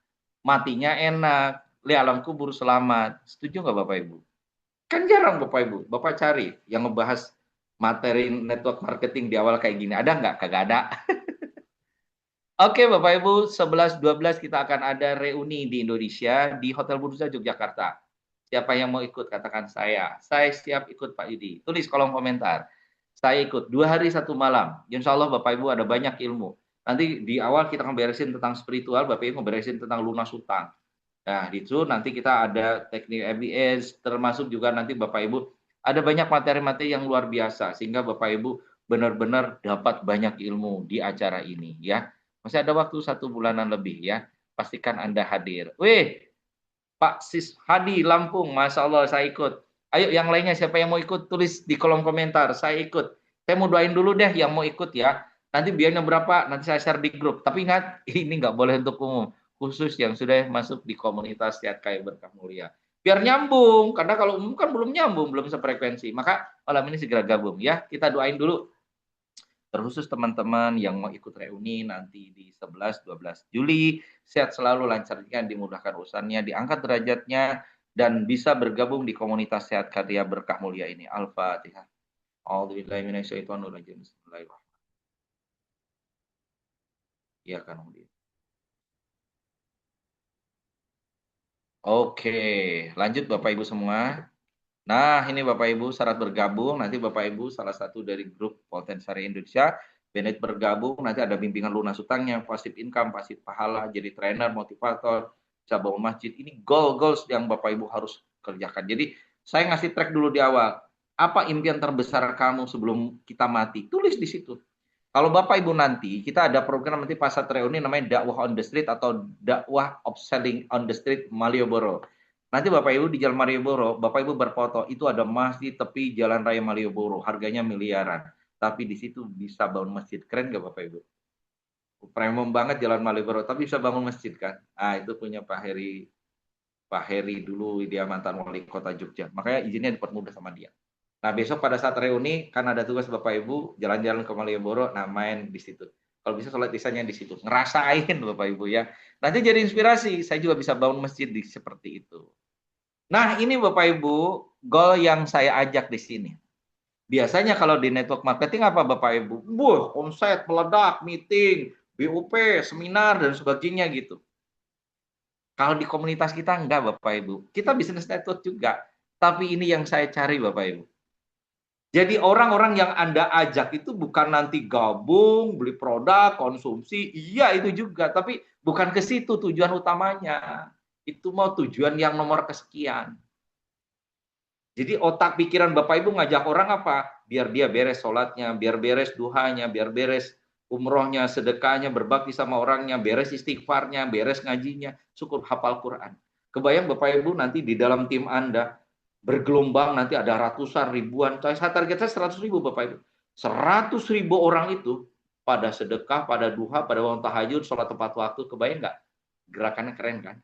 matinya enak, li alam kubur selamat. Setuju nggak Bapak Ibu? Kan jarang Bapak Ibu. Bapak cari yang ngebahas materi network marketing di awal kayak gini. Ada nggak? Kagak ada. Oke Bapak Ibu, 11-12 kita akan ada reuni di Indonesia di Hotel Bursa Yogyakarta. Siapa yang mau ikut? Katakan saya. Saya siap ikut Pak Yudi. Tulis kolom komentar. Saya ikut 2 hari 1 malam. Insya Allah Bapak Ibu ada banyak ilmu. Nanti di awal kita akan beresin tentang spiritual, Bapak Ibu beresin tentang lunas hutang. Nah, itu nanti kita ada teknik EBS, termasuk juga nanti Bapak Ibu ada banyak materi-materi yang luar biasa sehingga Bapak Ibu benar-benar dapat banyak ilmu di acara ini ya. Masih ada waktu 1 bulanan lebih ya. Pastikan Anda hadir. Wih, Pak Sis Hadi Lampung, Masya Allah saya ikut. Ayo yang lainnya siapa yang mau ikut tulis di kolom komentar. Saya ikut. Saya mau doain dulu deh yang mau ikut ya. Nanti biayanya berapa? Nanti saya share di grup. Tapi ingat ini nggak boleh untuk umum. Khusus yang sudah masuk di komunitas Sehat Kaya Berkah Mulia. Biar nyambung. Karena kalau umum kan belum nyambung, belum sefrekuensi. Maka malam ini segera gabung ya. Kita doain dulu. Terkhusus teman-teman yang mau ikut reuni nanti di 11-12 Juli. Sehat selalu, lancar dimudahkan urusannya, diangkat derajatnya, dan bisa bergabung di komunitas Sehat Karya Berkah Mulia ini. Al-Fatihah. A'udzubillahiminasyaitonirrajim. Bismillahirrahmanirrahim. Ya kan, Oke, lanjut Bapak Ibu semua. Nah, ini Bapak Ibu syarat bergabung. Nanti Bapak Ibu salah satu dari grup Potensiari Indonesia, Bennett bergabung. Nanti ada bimbingan lunas hutangnya, pasif income, pasif pahala, jadi trainer, motivator, bisa bangun masjid. Ini goals yang Bapak Ibu harus kerjakan. Jadi saya ngasih track dulu di awal. Apa impian terbesar kamu sebelum kita mati? Tulis di situ. Kalau Bapak Ibu nanti, kita ada program nanti pas saat reuni namanya dakwah on the street atau dakwah of selling on the street Malioboro. Nanti Bapak Ibu di Jalan Malioboro, Bapak Ibu berfoto, itu ada masjid tepi Jalan Raya Malioboro, harganya miliaran. Tapi di situ bisa bangun masjid. Keren nggak Bapak Ibu? Premium banget Jalan Malioboro, tapi bisa bangun masjid kan? Ah, itu punya Pak Heri. Pak Heri dulu, dia mantan wali kota Jogja. Makanya izinnya dipermudah sama dia. Nah, besok pada saat reuni, kan ada tugas Bapak Ibu, jalan-jalan ke Malioboro, nah main di situ. Kalau bisa sholat isanya di situ. Ngerasain Bapak Ibu ya. Nanti jadi inspirasi, saya juga bisa bangun masjid seperti itu. Nah, ini Bapak Ibu, goal yang saya ajak di sini. Biasanya kalau di network marketing apa Bapak Ibu? Omset meledak, meeting, BUP, seminar, dan sebagainya gitu. Kalau di komunitas kita enggak Bapak Ibu. Kita bisnis network juga. Tapi ini yang saya cari Bapak Ibu. Jadi orang-orang yang Anda ajak itu bukan nanti gabung, beli produk, konsumsi, iya itu juga, tapi bukan ke situ tujuan utamanya. Itu mau tujuan yang nomor kesekian. Jadi otak pikiran Bapak Ibu ngajak orang apa? Biar dia beres sholatnya, biar beres duhanya, biar beres umrohnya, sedekahnya, berbakti sama orangnya, beres istighfarnya, beres ngajinya, syukur hafal Quran. Kebayang Bapak Ibu nanti di dalam tim Anda, bergelombang nanti ada ratusan ribuan, saya targetnya 100.000 Bapak Ibu. 100.000 orang itu pada sedekah, pada duha, pada bangun tahajud, sholat tepat waktu, kebayang nggak? Gerakannya keren kan?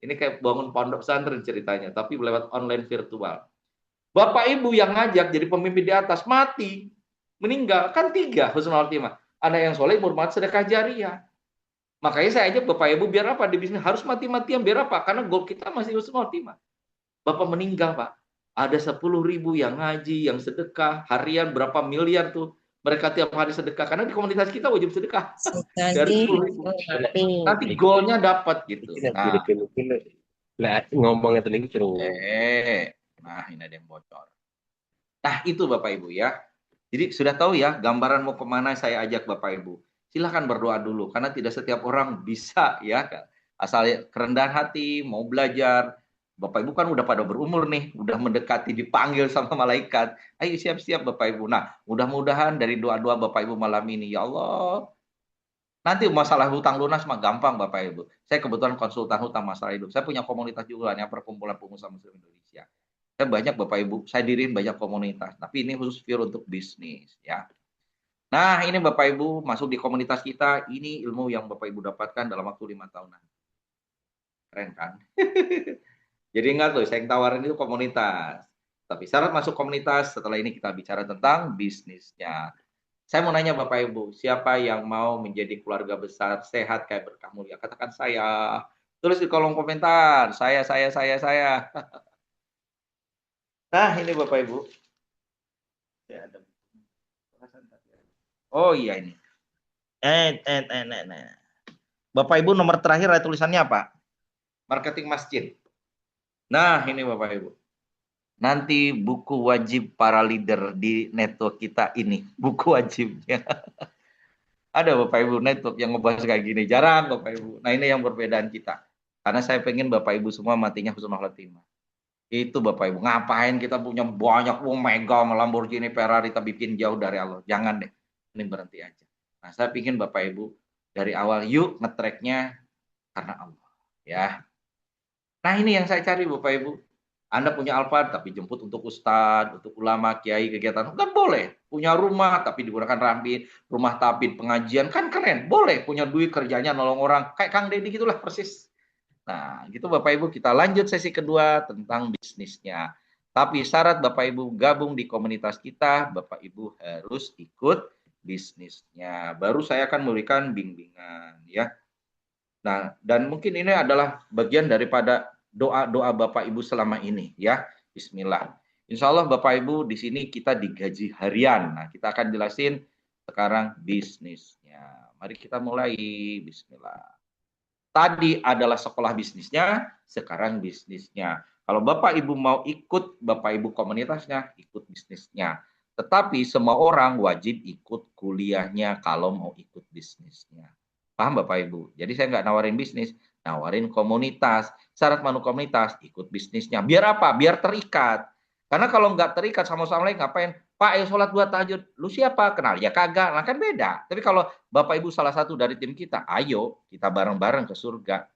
Ini kayak bangun pondok pesantren ceritanya, tapi lewat online virtual. Bapak Ibu yang ngajak jadi pemimpin di atas mati, meninggal, kan 3 husnul khotimah. Anak yang soleh, bermanfaat, sedekah jariah. Makanya saya ajak Bapak Ibu biar apa di bisnis harus mati-matian biar apa? Karena goal kita masih husnul khotimah. Bapak meninggal Pak, ada 10.000 yang ngaji, yang sedekah, harian berapa miliar tuh. Mereka tiap hari sedekah, karena di komunitas kita wajib sedekah. Dari 10.000. Nanti goalnya dapat gitu. Nah, ngomongnya tadi Nah, ini ada yang bocor. Nah, itu Bapak Ibu ya. Jadi sudah tahu ya gambaran mau kemana saya ajak Bapak Ibu. Silahkan berdoa dulu, karena tidak setiap orang bisa ya. Asal kerendahan hati, mau belajar. Bapak Ibu kan udah pada berumur nih, udah mendekati dipanggil sama malaikat. Ayo siap-siap Bapak Ibu. Nah, mudah-mudahan dari doa-doa Bapak Ibu malam ini, ya Allah, nanti masalah hutang lunas mah gampang Bapak Ibu. Saya kebetulan konsultan hutang masalah hidup. Saya punya komunitas juga ya, Perkumpulan Pengusaha Muslim Indonesia. Saya banyak Bapak Ibu, saya diriin banyak komunitas, tapi ini khusus pure untuk bisnis ya. Nah, ini Bapak Ibu masuk di komunitas kita, ini ilmu yang Bapak Ibu dapatkan dalam waktu 5 tahunan. Keren kan? Jadi ingat loh, saya yang tawarin itu komunitas. Tapi syarat masuk komunitas, setelah ini kita bicara tentang bisnisnya. Saya mau nanya Bapak Ibu, siapa yang mau menjadi keluarga besar, sehat kayak berkah mulia? Katakan saya. Tulis di kolom komentar, saya. Nah, ini Bapak Ibu. Oh iya ini. Bapak Ibu nomor terakhir ada tulisannya apa? Marketing masjid. Nah, ini Bapak Ibu. Nanti buku wajib para leader di network kita ini. Buku wajibnya. Ada Bapak Ibu network yang ngebahas kayak gini. Jarang Bapak Ibu. Nah, ini yang perbedaan kita. Karena saya pengen Bapak Ibu semua matinya husnul khotimah. Itu Bapak Ibu, ngapain kita punya banyak mega Lamborghini, Ferrari, tapi bikin jauh dari Allah. Jangan deh, ini berhenti aja. Nah, saya pikir Bapak Ibu dari awal yuk nge-tracknya karena Allah. Ya. Nah, ini yang saya cari Bapak Ibu. Anda punya Alphard tapi jemput untuk ustadz, untuk ulama, kiai, kegiatan. Kan boleh. Punya rumah tapi digunakan rampin, rumah tabit, pengajian. Kan keren. Boleh. Punya duit kerjanya nolong orang. Kayak Kang Deddy gitulah persis. Nah, gitu Bapak Ibu, kita lanjut sesi kedua tentang bisnisnya. Tapi syarat Bapak Ibu gabung di komunitas kita, Bapak Ibu harus ikut bisnisnya. Baru saya akan memberikan bimbingan ya. Nah, dan mungkin ini adalah bagian daripada doa-doa Bapak Ibu selama ini ya. Bismillah. Insya Allah Bapak Ibu di sini kita digaji harian. Nah, kita akan jelasin sekarang bisnisnya. Mari kita mulai. Bismillah. Tadi adalah sekolah bisnisnya, sekarang bisnisnya. Kalau Bapak Ibu mau ikut Bapak Ibu komunitasnya, ikut bisnisnya. Tetapi semua orang wajib ikut kuliahnya kalau mau ikut bisnisnya. Paham Bapak Ibu? Jadi saya nggak nawarin bisnis, nawarin komunitas. Syarat masuk komunitas, ikut bisnisnya. Biar apa? Biar terikat. Karena kalau nggak terikat sama-sama lain, ngapain? Pak, ayo sholat 2 tahajud. Lu siapa? Kenal? Ya kagak. Nah kan beda. Tapi kalau Bapak Ibu salah satu dari tim kita, ayo kita bareng-bareng ke surga.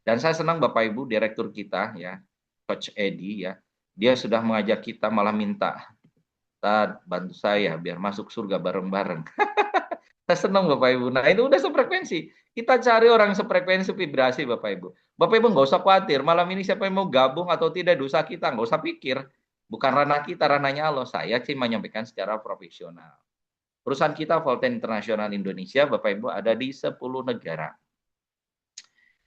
Dan saya senang Bapak Ibu direktur kita ya, Coach Edi ya, dia sudah mengajak kita malah minta, Tad, bantu saya biar masuk surga bareng-bareng. Saya senang Bapak Ibu. Nah itu udah sefrekuensi. Kita cari orang sefrekuensi vibrasi Bapak Ibu. Bapak Ibu nggak usah khawatir. Malam ini siapa yang mau gabung atau tidak dosa kita. Nggak usah pikir. Bukan ranah kita, ranahnya Allah. Saya sih menyampaikan secara profesional. Perusahaan kita Volten Internasional Indonesia, Bapak Ibu, ada di 10 negara.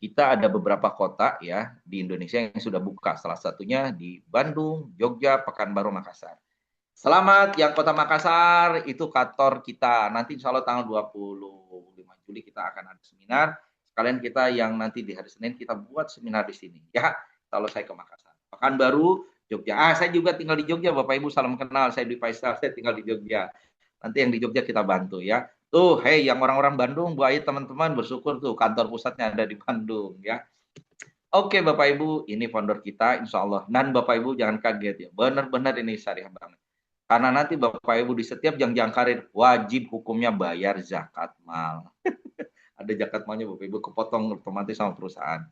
Kita ada beberapa kota ya di Indonesia yang sudah buka. Salah satunya di Bandung, Jogja, Pekanbaru, Makassar. Selamat yang Kota Makassar, itu kantor kita. Nanti insya Allah tanggal 25 Juli kita akan ada seminar. Sekalian kita yang nanti di hari Senin kita buat seminar di sini. Ya, kalau saya ke Makassar. Pekanbaru Jogja. Saya juga tinggal di Jogja, Bapak Ibu, salam kenal. Saya di Faisal, saya tinggal di Jogja. Nanti yang di Jogja kita bantu ya. Tuh, hey, yang orang-orang Bandung, Bu Ayu teman-teman bersyukur tuh kantor pusatnya ada di Bandung ya. Oke Bapak Ibu, ini founder kita insya Allah. Dan Bapak Ibu jangan kaget ya, benar-benar ini syariah banget. Karena nanti Bapak Ibu di setiap jenjang karir wajib hukumnya bayar zakat mal. Ada zakat malnya Bapak Ibu kepotong otomatis sama perusahaan.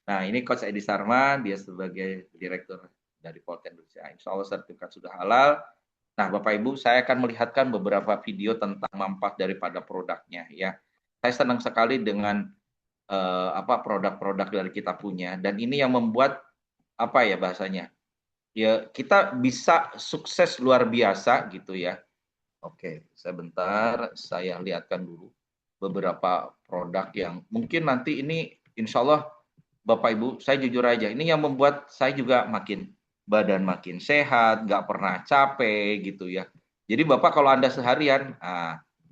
Nah ini Coach Edi Sarma, dia sebagai direktur dari Polten Indonesia. Insya Allah sertifikat sudah halal. Nah Bapak Ibu saya akan melihatkan beberapa video tentang manfaat daripada produknya ya. Saya senang sekali dengan produk-produk dari kita punya dan ini yang membuat apa ya bahasanya ya kita bisa sukses luar biasa gitu ya. Oke, sebentar saya lihatkan dulu beberapa produk yang mungkin nanti ini insya Allah Bapak Ibu saya jujur aja ini yang membuat saya juga makin badan makin sehat, nggak pernah capek gitu ya. Jadi Bapak kalau Anda seharian,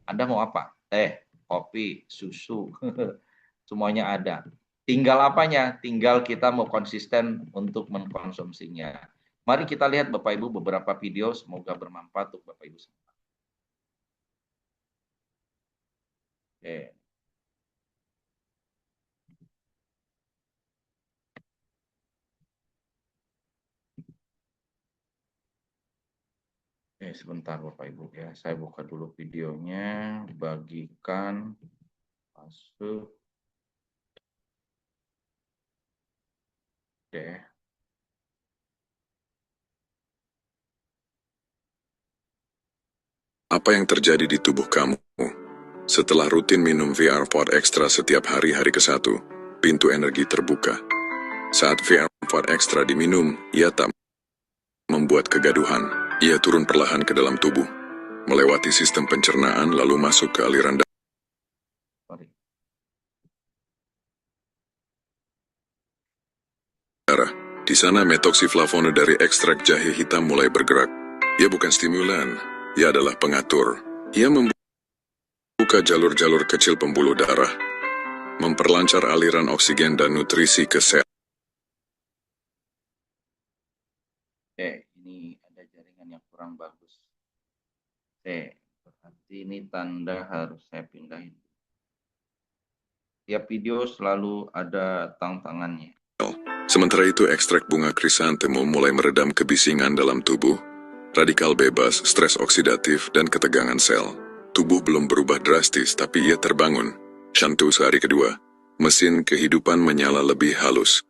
Anda mau apa? Teh, kopi, susu, semuanya ada. Tinggal apanya? Tinggal kita mau konsisten untuk mengkonsumsinya. Mari kita lihat Bapak Ibu beberapa video, semoga bermanfaat untuk Bapak Ibu semua. Oke. Sebentar Bapak Ibu ya, saya buka dulu videonya, bagikan, masuk. Oke. Apa yang terjadi di tubuh kamu? Setelah rutin minum VR Pod Extra setiap hari ke-1, pintu energi terbuka. Saat VR Pod Extra diminum, ia tak membuat kegaduhan. Ia turun perlahan ke dalam tubuh, melewati sistem pencernaan lalu masuk ke aliran darah. Di sana metoksiflavone dari ekstrak jahe hitam mulai bergerak. Ia bukan stimulan, ia adalah pengatur. Ia membuka jalur-jalur kecil pembuluh darah, memperlancar aliran oksigen dan nutrisi ke sel. Ini ada jaringan yang kurang bagus. Berarti ini tanda harus saya pindahin. Tiap video selalu ada tantangannya. Sementara itu ekstrak bunga krisantemum mulai meredam kebisingan dalam tubuh, radikal bebas, stres oksidatif, dan ketegangan sel. Tubuh belum berubah drastis, tapi ia terbangun. Shantu sehari kedua, mesin kehidupan menyala lebih halus.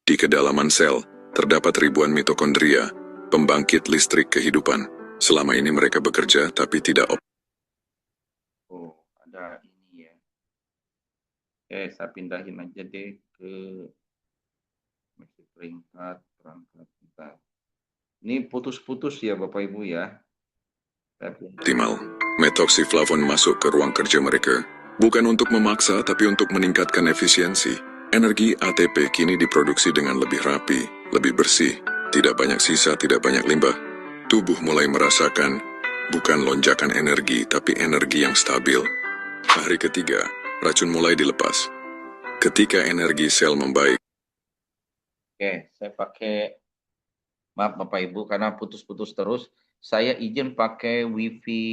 Di kedalaman sel, terdapat ribuan mitokondria, pembangkit listrik kehidupan. Selama ini mereka bekerja, tapi tidak ada ini ya. Saya pindahin aja deh ke perangkat kita. Ini putus-putus ya Bapak Ibu ya. Optimal. Metoksiflavon masuk ke ruang kerja mereka, bukan untuk memaksa tapi untuk meningkatkan efisiensi. Energi ATP kini diproduksi dengan lebih rapi, lebih bersih, tidak banyak sisa, tidak banyak limbah. Tubuh mulai merasakan, bukan lonjakan energi, tapi energi yang stabil. Hari ketiga, racun mulai dilepas. Ketika energi sel membaik. Saya pakai, maaf Bapak Ibu, karena putus-putus terus, saya izin pakai WiFi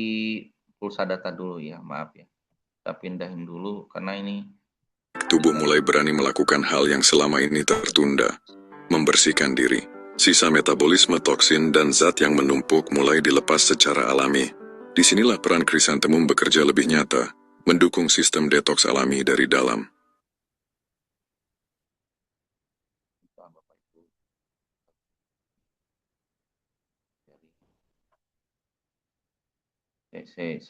pulsa data dulu ya, maaf ya. Kita pindahin dulu, karena ini tubuh mulai berani melakukan hal yang selama ini tertunda, membersihkan diri. Sisa metabolisme toksin dan zat yang menumpuk mulai dilepas secara alami. Disinilah peran krisantemum bekerja lebih nyata, mendukung sistem detoks alami dari dalam. saya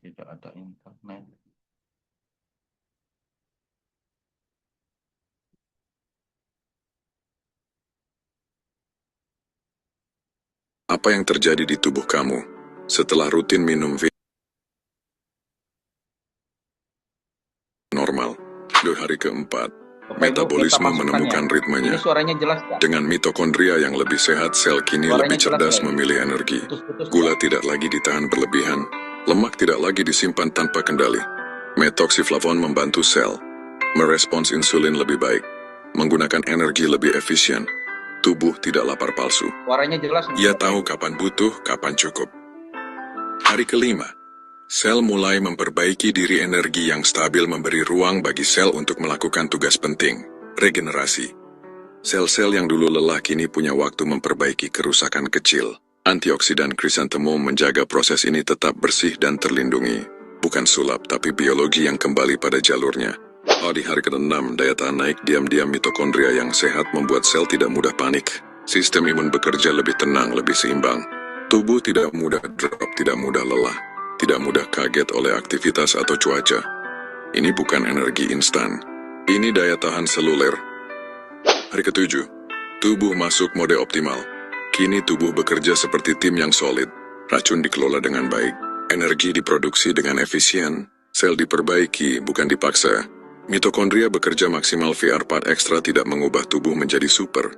tidak ada internet. Apa yang terjadi di tubuh kamu setelah rutin minum Di hari keempat, Bapak Ibu, metabolisme minta masukannya. menemukan ritmenya. Ini suaranya jelas nggak? Dengan mitokondria yang lebih sehat, sel kini Suaranya lebih jelas cerdas nggak? memilih energi. Putus-putus Gula nggak? tidak lagi ditahan berlebihan, lemak tidak lagi disimpan tanpa kendali. Metoksiflavon membantu sel merespons insulin lebih baik, menggunakan energi lebih efisien. Tubuh tidak lapar palsu. Suaranya jelas nggak, Ia Bapak tahu Ibu? kapan butuh, kapan cukup. Hari kelima, sel mulai memperbaiki diri. Energi yang stabil memberi ruang bagi sel untuk melakukan tugas penting, regenerasi. Sel-sel yang dulu lelah kini punya waktu memperbaiki kerusakan kecil. Antioksidan krisantemum menjaga proses ini tetap bersih dan terlindungi. Bukan sulap, tapi biologi yang kembali pada jalurnya. Di hari ke-6, daya tahan naik. Diam-diam mitokondria yang sehat membuat sel tidak mudah panik. Sistem imun bekerja lebih tenang, lebih seimbang. Tubuh tidak mudah drop, tidak mudah lelah, tidak mudah kaget oleh aktivitas atau cuaca. Ini bukan energi instan. Ini daya tahan seluler. Hari ke-7, tubuh masuk mode optimal. Kini tubuh bekerja seperti tim yang solid. Racun dikelola dengan baik. Energi diproduksi dengan efisien. Sel diperbaiki, bukan dipaksa. Mitokondria bekerja maksimal. VR4 Extra tidak mengubah tubuh menjadi super.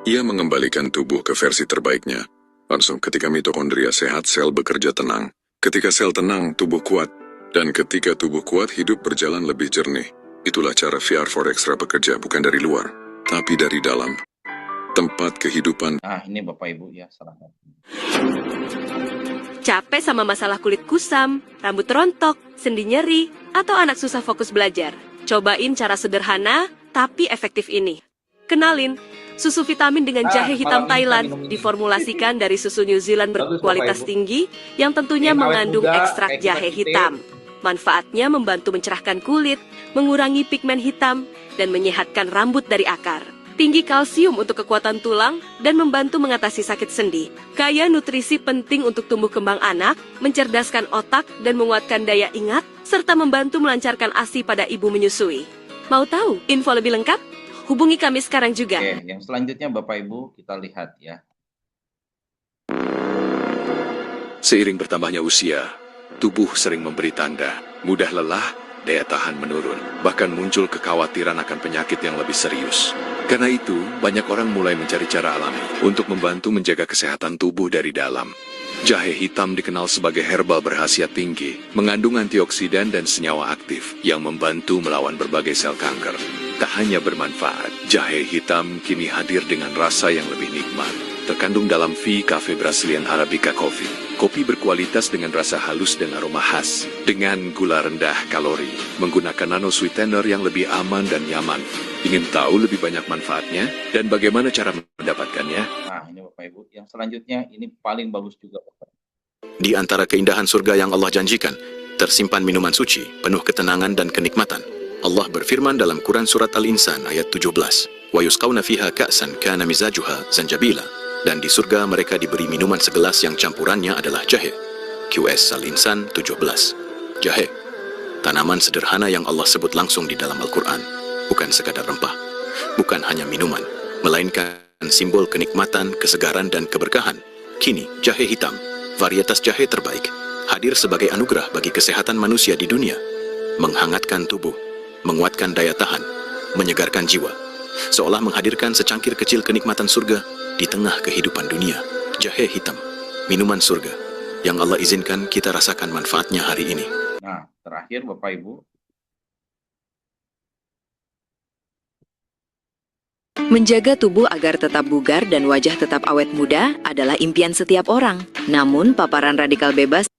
Ia mengembalikan tubuh ke versi terbaiknya. Langsung ketika mitokondria sehat, sel bekerja tenang. Ketika sel tenang, tubuh kuat. Dan ketika tubuh kuat, hidup berjalan lebih jernih. Itulah cara VR4 Extra bekerja, bukan dari luar, tapi dari dalam. Tempat kehidupan. Nah, ini Bapak Ibu ya, salah satu. Capek sama masalah kulit kusam, rambut rontok, sendi nyeri, atau anak susah fokus belajar? Cobain cara sederhana tapi efektif ini. Kenalin, susu vitamin dengan jahe hitam Thailand diformulasikan dari susu New Zealand berkualitas tinggi yang tentunya mengandung ekstrak jahe hitam. Manfaatnya membantu mencerahkan kulit, mengurangi pigmen hitam, dan menyehatkan rambut dari akar. Tinggi kalsium untuk kekuatan tulang dan membantu mengatasi sakit sendi. Kaya nutrisi penting untuk tumbuh kembang anak, mencerdaskan otak dan menguatkan daya ingat, serta membantu melancarkan ASI pada ibu menyusui. Mau tahu info lebih lengkap? Hubungi kami sekarang juga. Oke, yang selanjutnya Bapak Ibu kita lihat ya. Seiring bertambahnya usia, tubuh sering memberi tanda, mudah lelah, daya tahan menurun, bahkan muncul kekhawatiran akan penyakit yang lebih serius. Karena itu, banyak orang mulai mencari cara alami untuk membantu menjaga kesehatan tubuh dari dalam. Jahe hitam dikenal sebagai herbal berkhasiat tinggi, mengandung antioksidan dan senyawa aktif yang membantu melawan berbagai sel kanker. Tak hanya bermanfaat, jahe hitam kini hadir dengan rasa yang lebih nikmat. Terkandung dalam V Cafe Brazilian Arabica Coffee, kopi berkualitas dengan rasa halus dan aroma khas, dengan gula rendah kalori, menggunakan nano sweetener yang lebih aman dan nyaman. Ingin tahu lebih banyak manfaatnya dan bagaimana cara mendapatkannya? Nah, ini Bapak Ibu. Yang selanjutnya ini paling bagus juga Bapak. Di antara keindahan surga yang Allah janjikan, tersimpan minuman suci, penuh ketenangan dan kenikmatan. Allah berfirman dalam Quran Surat Al-Insan ayat 17, "Wa yusqawna fiha ka'san kana mizajuha zanjabila." Dan di surga mereka diberi minuman segelas yang campurannya adalah jahe. QS Al-Insan 17. Jahe, tanaman sederhana yang Allah sebut langsung di dalam Al-Quran. Bukan sekadar rempah, bukan hanya minuman, melainkan simbol kenikmatan, kesegaran, dan keberkahan. Kini, jahe hitam, varietas jahe terbaik, hadir sebagai anugerah bagi kesehatan manusia di dunia. Menghangatkan tubuh, menguatkan daya tahan, menyegarkan jiwa, seolah menghadirkan secangkir kecil kenikmatan surga di tengah kehidupan dunia. Jahe hitam, minuman surga, yang Allah izinkan kita rasakan manfaatnya hari ini. Nah, terakhir Bapak Ibu. Menjaga tubuh agar tetap bugar dan wajah tetap awet muda adalah impian setiap orang. Namun, paparan radikal bebas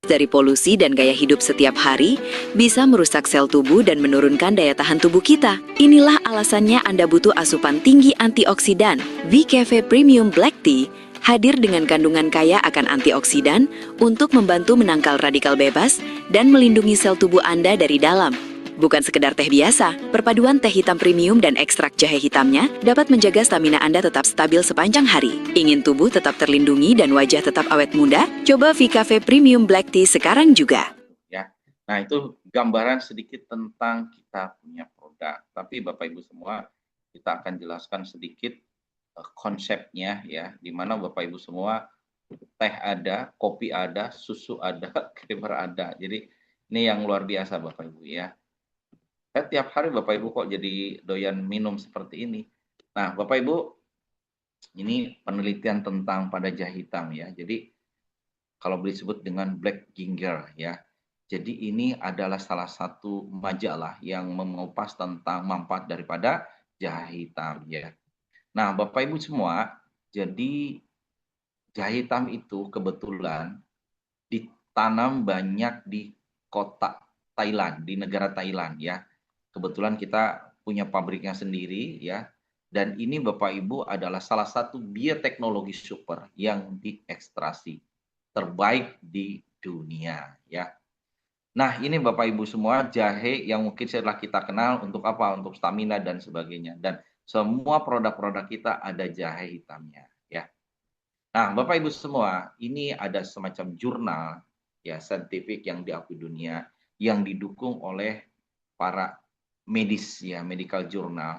dari polusi dan gaya hidup setiap hari bisa merusak sel tubuh dan menurunkan daya tahan tubuh kita. Inilah alasannya Anda butuh asupan tinggi antioksidan. V-Cafe Premium Black Tea hadir dengan kandungan kaya akan antioksidan untuk membantu menangkal radikal bebas dan melindungi sel tubuh Anda dari dalam. Bukan sekedar teh biasa, perpaduan teh hitam premium dan ekstrak jahe hitamnya dapat menjaga stamina Anda tetap stabil sepanjang hari. Ingin tubuh tetap terlindungi dan wajah tetap awet muda? Coba V-Cafe Premium Black Tea sekarang juga. Ya, nah itu gambaran sedikit tentang kita punya produk. Tapi Bapak Ibu semua, kita akan jelaskan sedikit konsepnya ya, di mana Bapak Ibu semua teh ada, kopi ada, susu ada, creamer ada. Jadi ini yang luar biasa Bapak Ibu ya. Saya tiap hari Bapak Ibu kok jadi doyan minum seperti ini. Nah, Bapak Ibu, ini penelitian tentang pada jahe hitam ya. Jadi kalau disebut dengan black ginger ya. Jadi ini adalah salah satu majalah yang mengupas tentang manfaat daripada jahe hitam ya. Nah, Bapak Ibu semua, jadi jahe hitam itu kebetulan ditanam banyak di kota Thailand, di negara Thailand ya. Kebetulan kita punya pabriknya sendiri ya. Dan ini Bapak Ibu adalah salah satu bioteknologi super yang diekstrasi terbaik di dunia ya. Nah, ini Bapak Ibu semua jahe yang mungkin setelah kita kenal untuk apa? Untuk stamina dan sebagainya. Dan semua produk-produk kita ada jahe hitamnya ya. Nah, Bapak Ibu semua, ini ada semacam jurnal ya saintifik yang diakui dunia yang didukung oleh para medis ya, medical journal,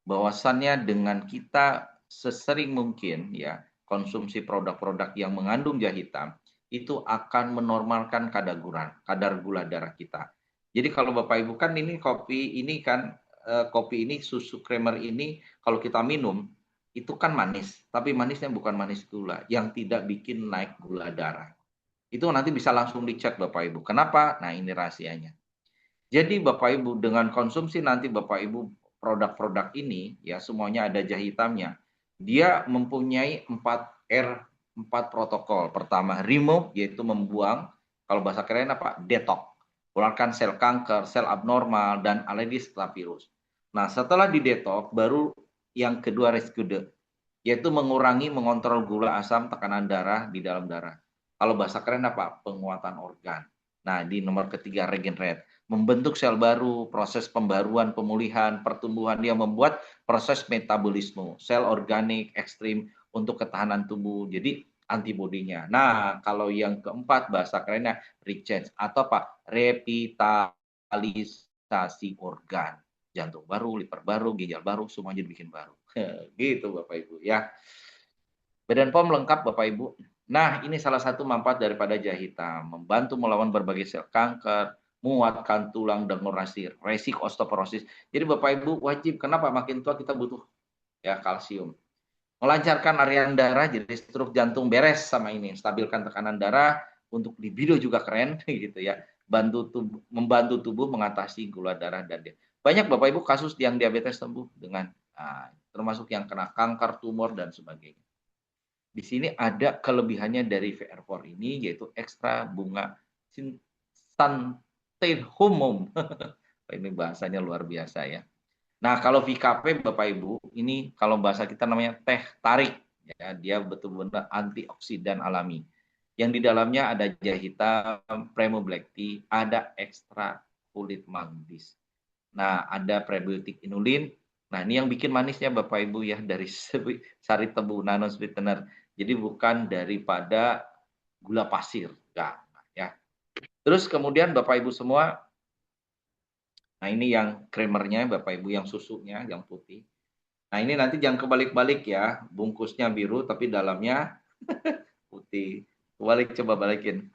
bahwasannya dengan kita sesering mungkin ya konsumsi produk-produk yang mengandung jahe hitam itu akan menormalkan kadar gula darah kita. Jadi kalau Bapak Ibu kan ini kopi ini kan kopi ini susu creamer ini kalau kita minum itu kan manis, tapi manisnya bukan manis gula yang tidak bikin naik gula darah. Itu nanti bisa langsung dicek Bapak Ibu. Kenapa? Nah, ini rahasianya. Jadi Bapak Ibu dengan konsumsi nanti Bapak Ibu produk-produk ini ya semuanya ada jahe hitamnya. Dia mempunyai 4R, 4 protokol. Pertama, remove yaitu membuang, kalau bahasa keren apa? Detox. Keluarkan sel kanker, sel abnormal dan alergi serta virus. Nah, setelah di detox baru yang kedua rescue yaitu mengontrol gula asam, tekanan darah di dalam darah. Kalau bahasa keren apa? Penguatan organ. Nah, di nomor ketiga regenerate, membentuk sel baru, proses pembaruan, pemulihan, pertumbuhan yang membuat proses metabolisme, sel organik ekstrim untuk ketahanan tubuh. Jadi antibodinya. Nah, kalau yang keempat bahasa kerennya rechange atau apa? Revitalisasi organ. Jantung baru, liver baru, ginjal baru, semuanya dibikin baru. Gitu Bapak Ibu ya. Badan POM lengkap Bapak Ibu. Nah, ini salah satu manfaat daripada jahe hitam, membantu melawan berbagai sel kanker, menguatkan tulang dan mengurangi resiko osteoporosis. Jadi Bapak Ibu wajib, kenapa makin tua kita butuh ya kalsium. Melancarkan aliran darah, jadi struk jantung beres sama ini, stabilkan tekanan darah, untuk libido juga keren gitu ya. Membantu tubuh mengatasi gula darah dan diabetes. Banyak Bapak Ibu kasus yang diabetes sembuh dengan termasuk yang kena kanker, tumor dan sebagainya. Di sini ada kelebihannya dari VR4 ini yaitu ekstra bunga santenhumum. Ini bahasanya luar biasa ya. Nah, kalau VKP Bapak Ibu, ini kalau bahasa kita namanya teh tarik ya, dia betul-betul antioksidan alami. Yang di dalamnya ada jahe hitam, Primo Black Tea, ada ekstra kulit manggis. Nah, ada prebiotik inulin. Nah, ini yang bikin manisnya Bapak Ibu ya dari sari tebu nano sweetener. Jadi bukan daripada gula pasir, enggak ya. Terus kemudian Bapak Ibu semua, nah ini yang creamernya Bapak Ibu yang susunya yang putih. Nah, ini nanti jangan kebalik-balik ya, bungkusnya biru tapi dalamnya putih. Coba balikin.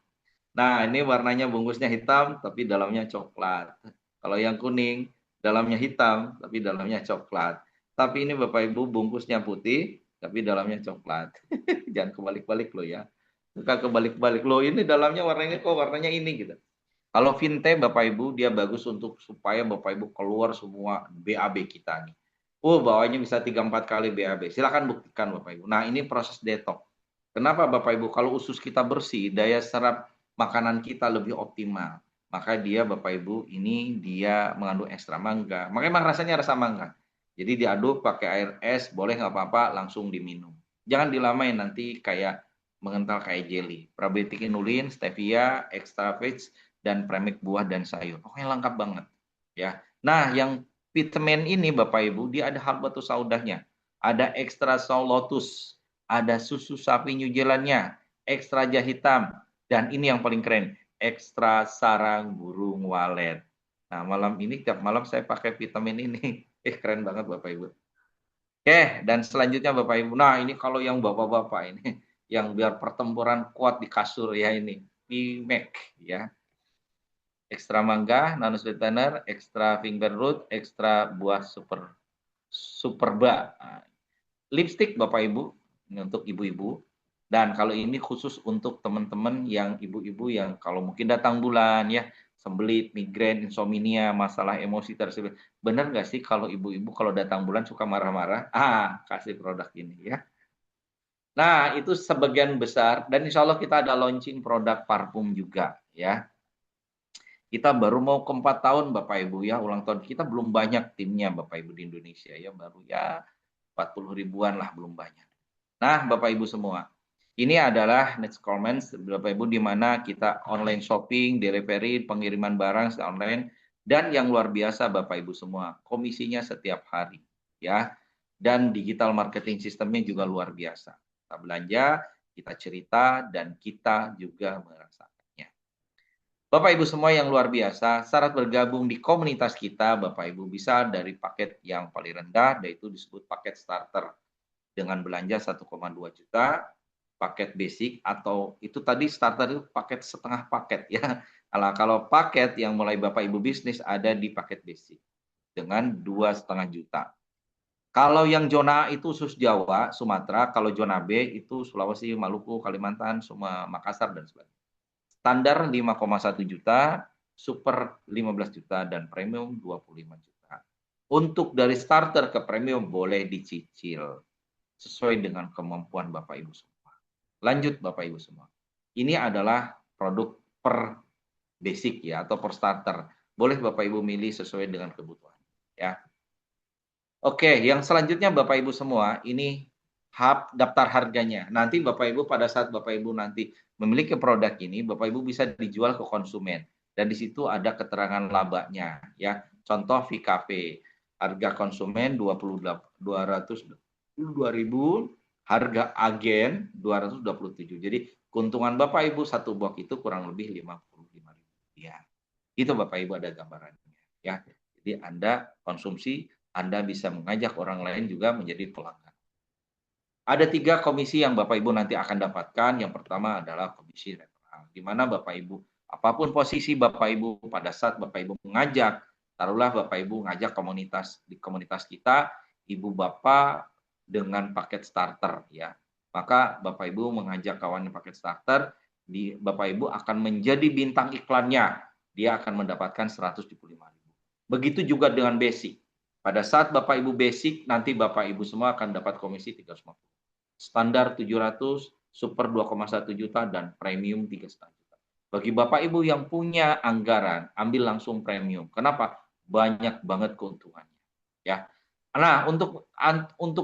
Nah, ini warnanya bungkusnya hitam tapi dalamnya coklat. Kalau yang kuning dalamnya hitam tapi dalamnya coklat. Tapi ini Bapak Ibu bungkusnya putih tapi dalamnya coklat. Jangan kebalik-balik loh ya. Suka kebalik-balik loh, ini dalamnya warnanya kok warnanya ini gitu. Kalau Vinte Bapak Ibu dia bagus untuk supaya Bapak Ibu keluar semua BAB kita nih. Bawahnya bisa 3-4 kali BAB. Silakan buktikan Bapak Ibu. Nah, ini proses detox. Kenapa Bapak Ibu? Kalau usus kita bersih, daya serap makanan kita lebih optimal. Maka dia Bapak Ibu ini dia mengandung ekstra mangga. Makanya memang rasanya rasa mangga. Jadi diaduk pakai air es, boleh nggak apa-apa, langsung diminum. Jangan dilamain nanti kayak mengental kayak jelly. Probiotik inulin, stevia, extra veg, dan premix buah dan sayur. Pokoknya lengkap banget. Ya. Nah, yang vitamin ini Bapak Ibu, dia ada habatus saudahnya. Ada ekstra saul lotus, ada susu sapi New Zealandnya, ekstra jahe hitam, dan ini yang paling keren, ekstra sarang burung walet. Nah, malam ini tiap malam saya pakai vitamin ini. Keren banget Bapak Ibu. Oke, dan selanjutnya Bapak Ibu. Nah, ini kalau yang bapak-bapak ini yang biar pertempuran kuat di kasur ya ini, Pimek ya. ekstra mangga, nano sweetener, ekstra fingerroot, ekstra buah superba. Nah, lipstick Bapak Ibu, ini untuk ibu-ibu. Dan kalau ini khusus untuk teman-teman yang ibu-ibu yang kalau mungkin datang bulan ya, sembelit, migrain, insomnia, masalah emosi tersebut. Benar nggak sih kalau ibu-ibu kalau datang bulan suka marah-marah? Kasih produk ini ya. Nah, itu sebagian besar. Dan insya Allah kita ada launching produk parfum juga ya. Kita baru mau ke 4 tahun Bapak Ibu ya, ulang tahun kita belum banyak timnya Bapak Ibu di Indonesia ya, baru ya 40 ribuan lah, belum banyak. Nah, Bapak Ibu semua, ini adalah next comments Bapak Ibu di mana kita online shopping, delivery, pengiriman barang secara online, dan yang luar biasa Bapak Ibu semua, komisinya setiap hari ya. Dan digital marketing sistemnya juga luar biasa. Kita belanja, kita cerita, dan kita juga merasakannya. Bapak Ibu semua yang luar biasa, syarat bergabung di komunitas kita, Bapak Ibu bisa dari paket yang paling rendah, yaitu disebut paket starter. Dengan belanja 1,2 juta, paket basic, atau itu tadi starter itu paket setengah paket ya. Kalau paket yang mulai Bapak Ibu bisnis ada di paket basic dengan 2,5 juta. Kalau yang zona A itu khusus Jawa, Sumatera, kalau zona B itu Sulawesi, Maluku, Kalimantan, semua Makassar dan sebagainya. Standar 5,1 juta, super 15 juta, dan premium 25 juta. Untuk dari starter ke premium boleh dicicil sesuai dengan kemampuan Bapak Ibu semua. Lanjut Bapak Ibu semua. Ini adalah produk per basic ya atau per starter. Boleh Bapak Ibu milih sesuai dengan kebutuhan ya. Oke, yang selanjutnya Bapak Ibu semua, ini daftar harganya. Nanti Bapak Ibu pada saat Bapak Ibu nanti memiliki produk ini, Bapak Ibu bisa dijual ke konsumen. Dan di situ ada keterangan labanya ya. Contoh VKP, harga konsumen 222.000, harga agen 227. Jadi keuntungan Bapak Ibu satu box itu kurang lebih 55.000 ya. Itu Bapak Ibu ada gambarannya ya. Jadi Anda konsumsi, Anda bisa mengajak orang lain juga menjadi pelanggan. Ada 3 komisi yang Bapak Ibu nanti akan dapatkan. Yang pertama adalah komisi referral, di mana Bapak Ibu, apapun posisi Bapak Ibu pada saat Bapak Ibu mengajak, taruhlah Bapak Ibu ngajak di komunitas kita, Ibu Bapak dengan paket starter ya. Maka Bapak Ibu mengajak kawannya paket starter, Bapak Ibu akan menjadi bintang iklannya. Dia akan mendapatkan 175.000. Begitu juga dengan basic. Pada saat Bapak Ibu basic, nanti Bapak Ibu semua akan dapat komisi 350. Standar 700, super 2,1 juta, dan premium 3,5 juta. Bagi Bapak Ibu yang punya anggaran, ambil langsung premium. Kenapa? Banyak banget keuntungannya. Ya. Nah, untuk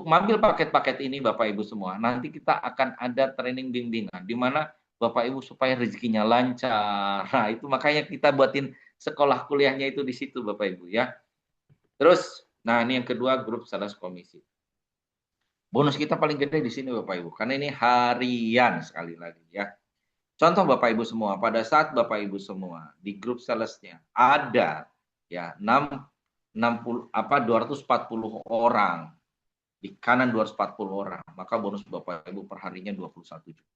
mengambil paket-paket ini Bapak Ibu semua, nanti kita akan ada training bimbingan, di mana Bapak Ibu supaya rezekinya lancar. Nah, itu makanya kita buatin sekolah kuliahnya itu di situ Bapak Ibu ya. Terus, nah ini yang kedua, grup sales komisi. Bonus kita paling gede di sini Bapak Ibu, karena ini harian sekali lagi ya. Contoh Bapak Ibu semua, pada saat Bapak Ibu semua di grup salesnya ada ya 240 orang, di kanan 240 orang, maka bonus Bapak Ibu per harinya 21 juta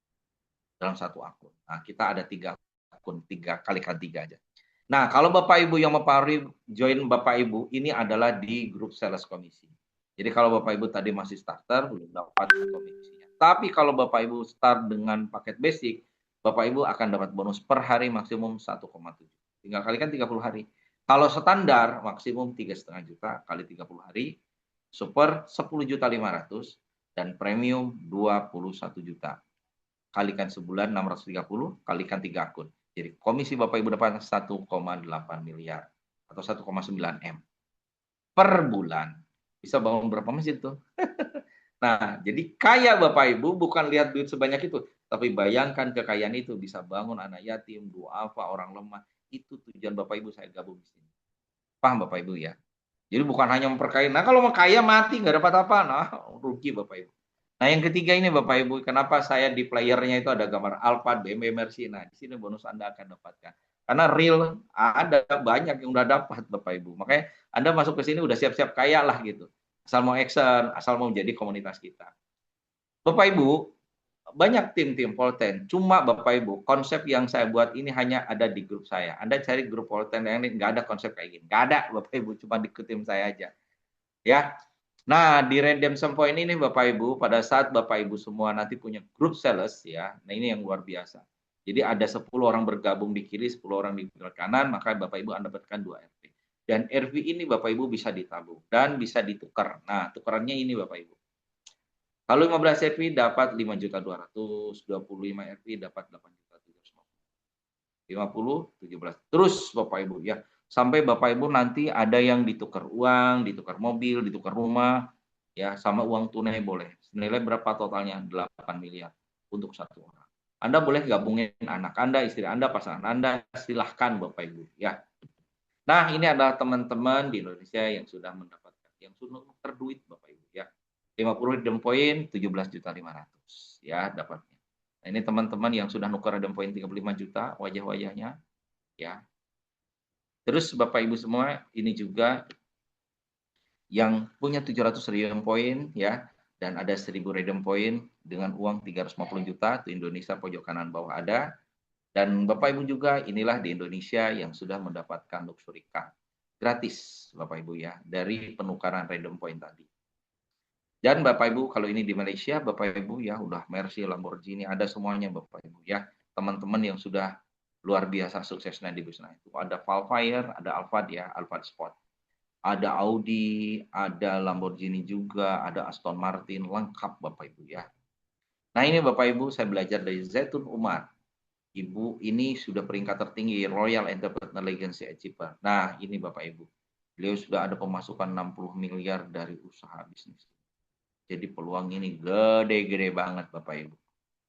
dalam satu akun. Nah, kita ada 3 akun, 3 kalikan 3 aja. Nah, kalau Bapak Ibu yang mempengaruhi join Bapak Ibu, ini adalah di grup sales komisi. Jadi kalau Bapak Ibu tadi masih starter, belum dapat komisinya. Tapi kalau Bapak Ibu start dengan paket basic, Bapak Ibu akan dapat bonus per hari maksimum 1,7. Tinggal kalikan 30 hari. Kalau standar maksimum 3,5 juta kali 30 hari, super 10.500.000, dan premium 21 juta. Kalikan sebulan 630, kalikan 3 akun. Jadi komisi Bapak Ibu dapat 1,8 miliar atau 1,9 M per bulan. Bisa bangun berapa masjid tuh? Nah, jadi kaya Bapak Ibu bukan lihat duit sebanyak itu, tapi bayangkan kekayaan itu bisa bangun anak yatim, duafa, orang lemah. Itu tujuan Bapak Ibu saya gabung di sini. Paham Bapak Ibu ya? Jadi bukan hanya memperkaya. Nah, kalau mau kaya mati nggak dapat apa, nah rugi Bapak Ibu. Nah, yang ketiga ini Bapak Ibu, kenapa saya di playernya itu ada gambar Alphard, BMW, Mercy. Nah, di sini bonus Anda akan dapatkan. Karena real ada banyak yang udah dapat Bapak Ibu. Makanya Anda masuk ke sini udah siap-siap kaya lah gitu. Asal mau action, asal mau jadi komunitas kita. Bapak Ibu, banyak tim-tim Polten. Cuma Bapak Ibu, konsep yang saya buat ini hanya ada di grup saya. Anda cari grup Polten yang ini nggak ada konsep kayak gini. Nggak ada Bapak Ibu, cuma di tim saya aja. Ya. Nah, di Redemption Point ini Bapak Ibu, pada saat Bapak Ibu semua nanti punya grup sales ya. Nah, ini yang luar biasa. Jadi ada 10 orang bergabung di kiri, 10 orang di kanan, maka Bapak Ibu Anda dapatkan 2 RV. Dan RV ini Bapak Ibu bisa ditabung dan bisa ditukar. Nah, tukarannya ini Bapak Ibu. Kalau 15 RV dapat 5.200.000, 25 RV dapat 8.350.000. 50, 17. Terus Bapak Ibu ya. Sampai Bapak Ibu nanti ada yang ditukar uang, ditukar mobil, ditukar rumah, ya sama uang tunai boleh. Senilai berapa totalnya? 8 miliar untuk satu orang. Anda boleh gabungin anak Anda, istri Anda, pasangan Anda, silahkan Bapak Ibu ya. Nah, ini adalah teman-teman di Indonesia yang sudah mendapatkan, yang sudah nuker duit Bapak Ibu ya. 50 Redemption Point 17.500.000 ya dapatnya. Nah, ini teman-teman yang sudah nuker Redemption Point 35 juta wajah-wajahnya ya. Terus Bapak Ibu semua ini juga yang punya 700 Redemption Point ya, dan ada 1000 Redemption Point dengan uang 350 juta, itu Indonesia pojok kanan bawah ada. Dan Bapak Ibu juga inilah di Indonesia yang sudah mendapatkan luxury car gratis Bapak Ibu ya, dari penukaran Redemption Point tadi. Dan Bapak Ibu kalau ini di Malaysia Bapak Ibu ya udah Mercy, Lamborghini, ada semuanya Bapak Ibu ya. Teman-teman yang sudah luar biasa suksesnya di bisnis itu. Ada Valfire, ada Alphard ya, Alphard Sport. Ada Audi, ada Lamborghini juga, ada Aston Martin, lengkap Bapak Ibu ya. Nah ini Bapak Ibu saya belajar dari Zaitun Umar. Ibu ini sudah peringkat tertinggi Royal Entrepreneur Legacy Achiever. Nah ini Bapak Ibu. Beliau sudah ada pemasukan 60 miliar dari usaha bisnis. Jadi peluang ini gede-gede banget Bapak Ibu.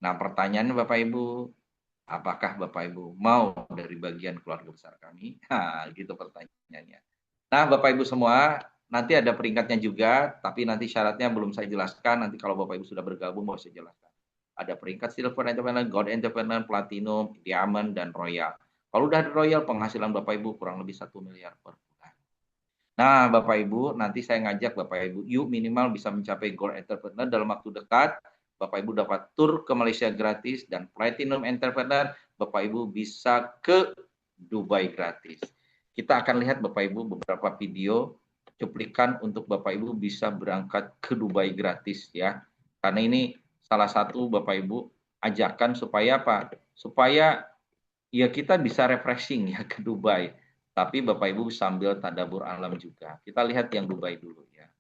Nah pertanyaannya Bapak Ibu, apakah Bapak Ibu mau dari bagian keluarga besar kami? Nah, gitu pertanyaannya. Nah, Bapak Ibu semua, nanti ada peringkatnya juga, tapi nanti syaratnya belum saya jelaskan. Nanti kalau Bapak Ibu sudah bergabung, mau saya jelaskan. Ada peringkat Silver Entrepreneur, Gold Entrepreneur, Platinum, Diamond, dan Royal. Kalau udah Royal, penghasilan Bapak Ibu kurang lebih 1 miliar per bulan. Nah, Bapak Ibu, nanti saya ngajak Bapak Ibu, yuk minimal bisa mencapai Gold Entrepreneur dalam waktu dekat. Bapak Ibu dapat tur ke Malaysia gratis, dan Platinum Entrepreneur, Bapak Ibu bisa ke Dubai gratis. Kita akan lihat Bapak Ibu beberapa video cuplikan untuk Bapak Ibu bisa berangkat ke Dubai gratis ya. Karena ini salah satu Bapak Ibu ajakan supaya apa? Supaya ya kita bisa refreshing ya ke Dubai. Tapi Bapak Ibu sambil tadabbur alam juga. Kita lihat yang Dubai dulu ya.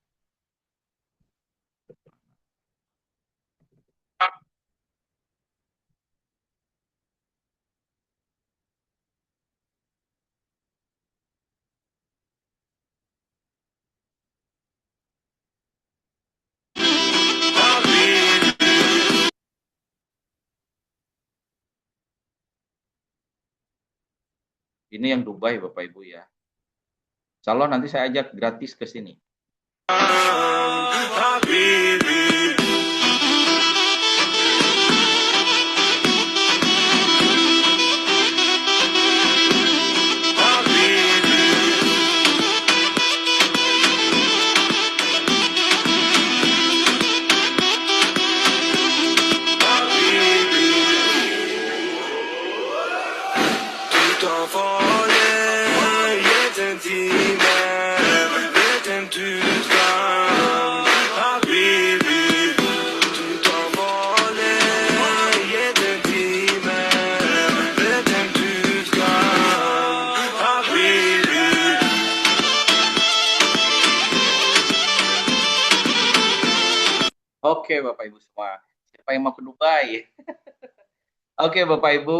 Ini yang Dubai Bapak Ibu ya. Insya Allah nanti saya ajak gratis ke sini. Oke Bapak Ibu semua, siapa yang mau ke Dubai? Oke Bapak Ibu,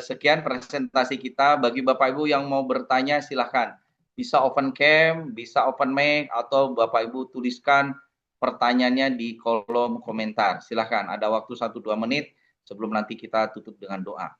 sekian presentasi kita. Bagi Bapak Ibu yang mau bertanya silahkan. Bisa open cam, bisa open mic, atau Bapak Ibu tuliskan pertanyaannya di kolom komentar. Silahkan, ada waktu 1-2 menit sebelum nanti kita tutup dengan doa.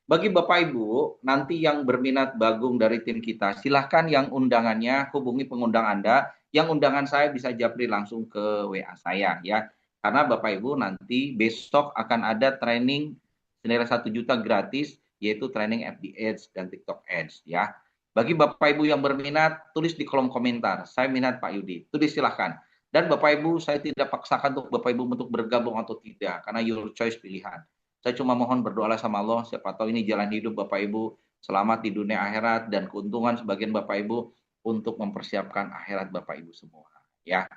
Bagi Bapak Ibu, nanti yang berminat gabung dari tim kita, silahkan yang undangannya hubungi pengundang Anda. Yang undangan saya bisa japri langsung ke WA saya ya. Karena Bapak Ibu nanti besok akan ada training senilai 1 juta gratis, yaitu training FB Ads dan TikTok Ads ya. Bagi Bapak Ibu yang berminat, tulis di kolom komentar. Saya minat Pak Yudi. Tulis silahkan. Dan Bapak Ibu, saya tidak paksakan untuk Bapak Ibu untuk bergabung atau tidak, karena your choice pilihan. Saya cuma mohon berdoa sama Allah, siapa tahu ini jalan hidup Bapak Ibu, selamat di dunia akhirat, dan keuntungan sebagian Bapak Ibu untuk mempersiapkan akhirat Bapak Ibu semua. Ya,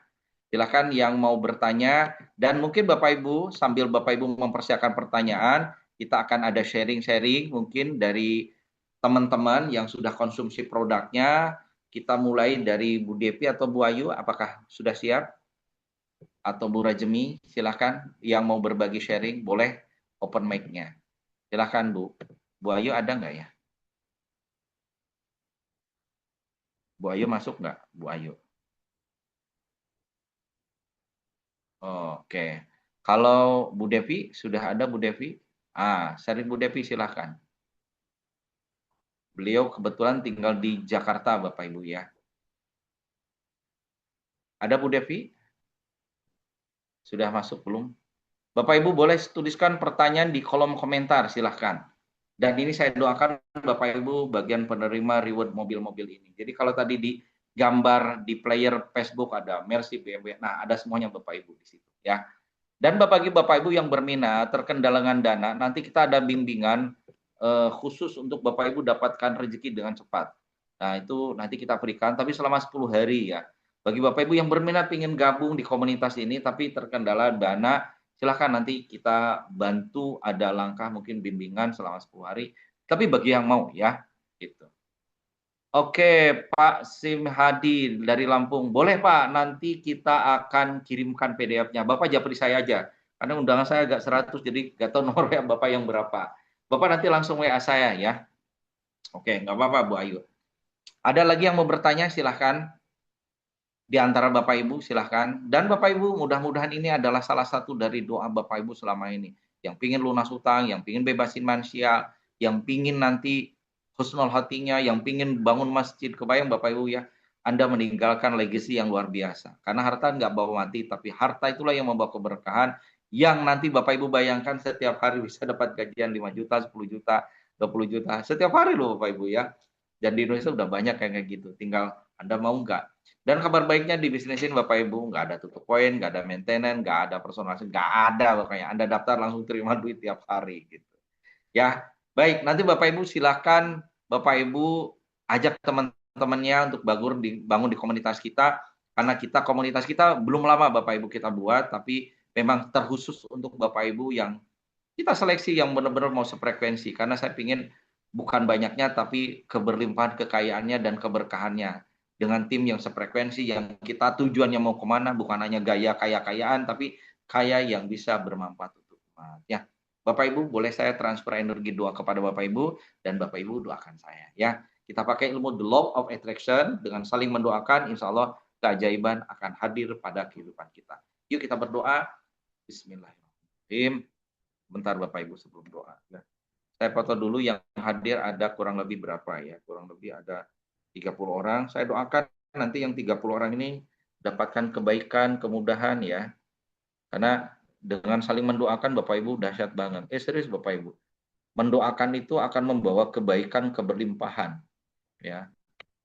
silakan yang mau bertanya, dan mungkin Bapak Ibu, sambil Bapak Ibu mempersiapkan pertanyaan, kita akan ada sharing-sharing mungkin dari teman-teman yang sudah konsumsi produknya. Kita mulai dari Bu Depi atau Bu Ayu, apakah sudah siap? Atau Bu Rajemi, silakan yang mau berbagi sharing, boleh open mic-nya. Silakan Bu. Bu Ayu ada nggak ya? Bu Ayu masuk nggak? Bu Ayu. Oke. Kalau Bu Devi, sudah ada Bu Devi? Sharing Bu Devi silakan. Beliau kebetulan tinggal di Jakarta, Bapak Ibu ya. Ada Bu Devi? Sudah masuk belum? Bapak Ibu boleh tuliskan pertanyaan di kolom komentar, silahkan. Dan ini saya doakan Bapak Ibu bagian penerima reward mobil-mobil ini. Jadi kalau tadi di gambar di player Facebook ada Mercy, BMW, nah ada semuanya Bapak Ibu di situ ya. Dan Bapak Ibu yang berminat terkendala dengan dana, nanti kita ada bimbingan khusus untuk Bapak Ibu dapatkan rezeki dengan cepat. Nah itu nanti kita berikan, tapi selama 10 hari ya. Bagi Bapak Ibu yang berminat ingin gabung di komunitas ini, tapi terkendala dana, silahkan nanti kita bantu, ada langkah mungkin bimbingan selama 10 hari. Tapi bagi yang mau ya, gitu. Oke, Pak Sim Hadi dari Lampung. Boleh Pak, nanti kita akan kirimkan PDF-nya. Bapak japri saya aja, karena undangan saya agak 100, jadi nggak tahu nomor WA Bapak yang berapa. Bapak nanti langsung WA saya ya. Oke, nggak apa-apa Bu Ayu. Ada lagi yang mau bertanya, silahkan. Di antara Bapak Ibu, silahkan. Dan Bapak Ibu, mudah-mudahan ini adalah salah satu dari doa Bapak Ibu selama ini. Yang pingin lunas hutang, yang pingin bebasin manusia, yang pingin nanti husnul hatinya, yang pingin bangun masjid. Kebayang Bapak Ibu ya, Anda meninggalkan legacy yang luar biasa. Karena harta nggak bawa mati, tapi harta itulah yang membawa keberkahan, yang nanti Bapak Ibu bayangkan setiap hari bisa dapat gajian 5 juta, 10 juta, 20 juta. Setiap hari loh Bapak Ibu ya. Dan di Indonesia udah banyak kayak gitu. Tinggal Anda mau nggak? Dan kabar baiknya di bisnisin Bapak Ibu, nggak ada tutup poin, nggak ada maintenance, nggak ada personalisasi, nggak ada pokoknya. Anda daftar langsung terima duit tiap hari gitu. Ya, baik. Nanti Bapak Ibu silakan Bapak Ibu ajak teman-temannya untuk bangun di komunitas kita, karena komunitas kita belum lama Bapak Ibu kita buat, tapi memang terkhusus untuk Bapak Ibu yang kita seleksi yang benar-benar mau sefrekuensi, karena saya ingin bukan banyaknya tapi keberlimpahan kekayaannya dan keberkahannya. Dengan tim yang sefrekuensi, yang kita tujuannya mau kemana, bukan hanya gaya kaya-kayaan, tapi kaya yang bisa bermanfaat untuk umat. Ya, Bapak Ibu, boleh saya transfer energi doa kepada Bapak Ibu, dan Bapak Ibu doakan saya. Ya, kita pakai ilmu the law of attraction, dengan saling mendoakan, insya Allah keajaiban akan hadir pada kehidupan kita. Yuk kita berdoa. Bismillahirrahmanirrahim. Bentar Bapak Ibu sebelum doa. Ya. Saya foto dulu yang hadir ada kurang lebih berapa ya? Kurang lebih ada 30 orang. Saya doakan nanti yang 30 orang ini dapatkan kebaikan, kemudahan ya. Karena dengan saling mendoakan Bapak Ibu dahsyat banget. Serius Bapak Ibu. Mendoakan itu akan membawa kebaikan, keberlimpahan ya.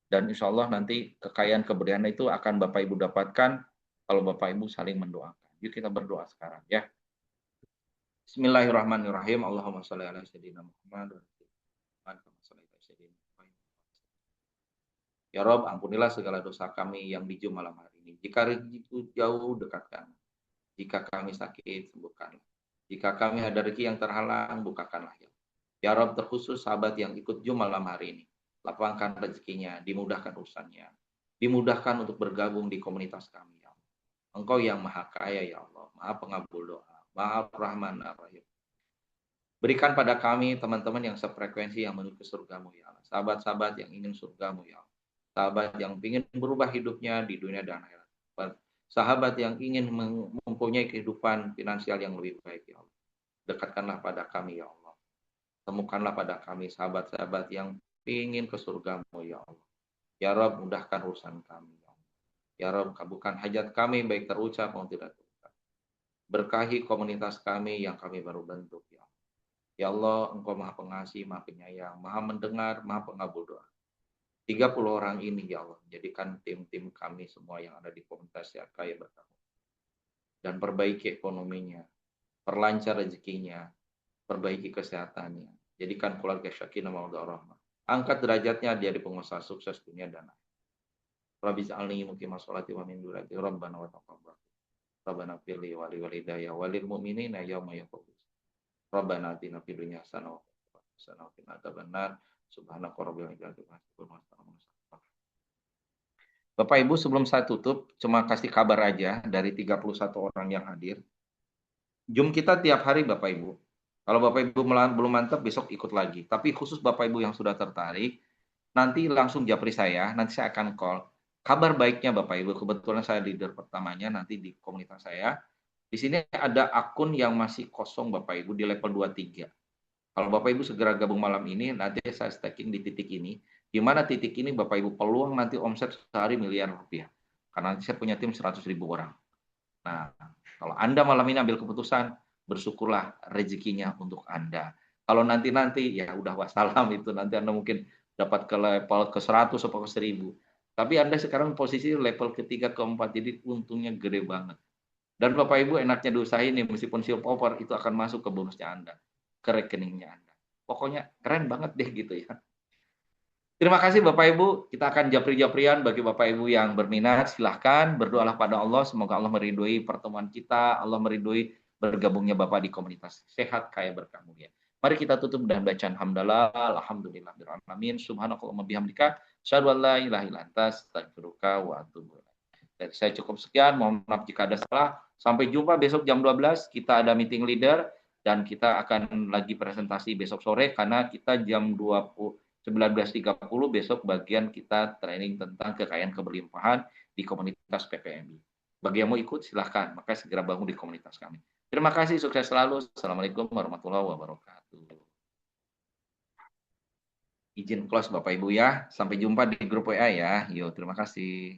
Dan insya Allah nanti kekayaan keberlimpahan itu akan Bapak Ibu dapatkan kalau Bapak Ibu saling mendoakan. Yuk kita berdoa sekarang ya. Bismillahirrahmanirrahim. Allahumma shalli ala sayyidina Muhammad. Ya Rob, ampunilah segala dosa kami yang di malam hari ini. Jika rezeki itu jauh, dekatkan. Jika kami sakit, sembuhkanlah. Jika kami ada rezeki yang terhalang, bukakanlah ya. Ya Rob, terkhusus sahabat yang ikut malam hari ini. Lapangkan rezekinya, dimudahkan urusannya. Dimudahkan untuk bergabung di komunitas kami ya Allah. Engkau yang maha kaya ya Allah, maha pengabul doa, maha rahman ar-rahim. Berikan pada kami teman-teman yang sefrekuensi yang menuju ke surgamu ya Allah. Sahabat-sahabat yang ingin surgamu ya Allah. Sahabat yang ingin berubah hidupnya di dunia dan akhirat. Sahabat yang ingin mempunyai kehidupan finansial yang lebih baik ya Allah. Dekatkanlah pada kami ya Allah. Temukanlah pada kami sahabat-sahabat yang ingin ke surgamu ya Allah. Ya Rabb, mudahkan urusan kami ya Allah. Ya Rabb, kabulkan hajat kami baik terucap maupun tidak terucap. Berkahi komunitas kami yang kami baru bentuk ya Allah. Ya Allah, Engkau maha pengasih, maha penyayang, maha mendengar, maha pengabul doa. 30 orang ini ya Allah, jadikan tim-tim kami semua yang ada di komunitas Sehat Kaya Berkah. Dan perbaiki ekonominya, perlancar rezekinya, perbaiki kesehatannya. Jadikan keluarga Syakinah Mawaddah Rahmah. Angkat derajatnya dia di pengusaha sukses dunia dan akhirat. Rabbi ja'alni muqimah sholati wa min dzurriyyati rabbana wa taqabbal. Rabbana firli wa li walidayya wa lil mu'minina yauma yaqumul hisab. Rabbana atina fid dunya hasanah wa fil akhirati hasanah wa qina adzabannar. Subhanaka rabbil izzati amma yasifun wa salamun alal mursalin. Bapak Ibu, sebelum saya tutup, cuma kasih kabar aja dari 31 orang yang hadir. Zoom kita tiap hari Bapak Ibu. Kalau Bapak Ibu belum mantap, besok ikut lagi. Tapi khusus Bapak Ibu yang sudah tertarik, nanti langsung japri saya, nanti saya akan call. Kabar baiknya Bapak Ibu, kebetulan saya leader pertamanya nanti di komunitas saya. Di sini ada akun yang masih kosong Bapak Ibu di level 23. Kalau Bapak Ibu segera gabung malam ini, nanti saya stacking di titik ini. Di mana titik ini Bapak Ibu peluang nanti omset sehari miliar rupiah. Karena nanti saya punya tim 100.000 orang. Nah, kalau Anda malam ini ambil keputusan, bersyukurlah rezekinya untuk Anda. Kalau nanti ya udah wassalam itu, nanti Anda mungkin dapat ke level ke 100 atau ke 1000. Tapi Anda sekarang posisi level ketiga, keempat, jadi untungnya gede banget. Dan Bapak Ibu enaknya diusahain nih, meskipun silver over itu akan masuk ke bonusnya Anda, ke rekeningnya Anda. Pokoknya keren banget deh gitu ya. Terima kasih Bapak Ibu, kita akan japri-japrian bagi Bapak Ibu yang berminat, silahkan berdoalah pada Allah, semoga Allah meridhoi pertemuan kita, Allah meridhoi bergabungnya Bapak di komunitas Sehat Kaya Berkah Mulia. Mari kita tutup dengan bacaan hamdalah, alhamdulillahirabbil alamin, subhanakallahumma bihamdika, asyhadu an la ilaha illa anta, astaghfiruka wa atubu ilaik. Dari saya cukup sekian, mohon maaf jika ada salah. Sampai jumpa besok jam 12, kita ada meeting leader, dan kita akan lagi presentasi besok sore, karena kita jam 19.30 besok bagian kita training tentang kekayaan keberlimpahan di komunitas PPMI. Bagi yang mau ikut silahkan, maka segera bangun di komunitas kami. Terima kasih, sukses selalu. Assalamualaikum warahmatullahi wabarakatuh. Izin close Bapak Ibu ya. Sampai jumpa di grup WA ya. Yo, terima kasih.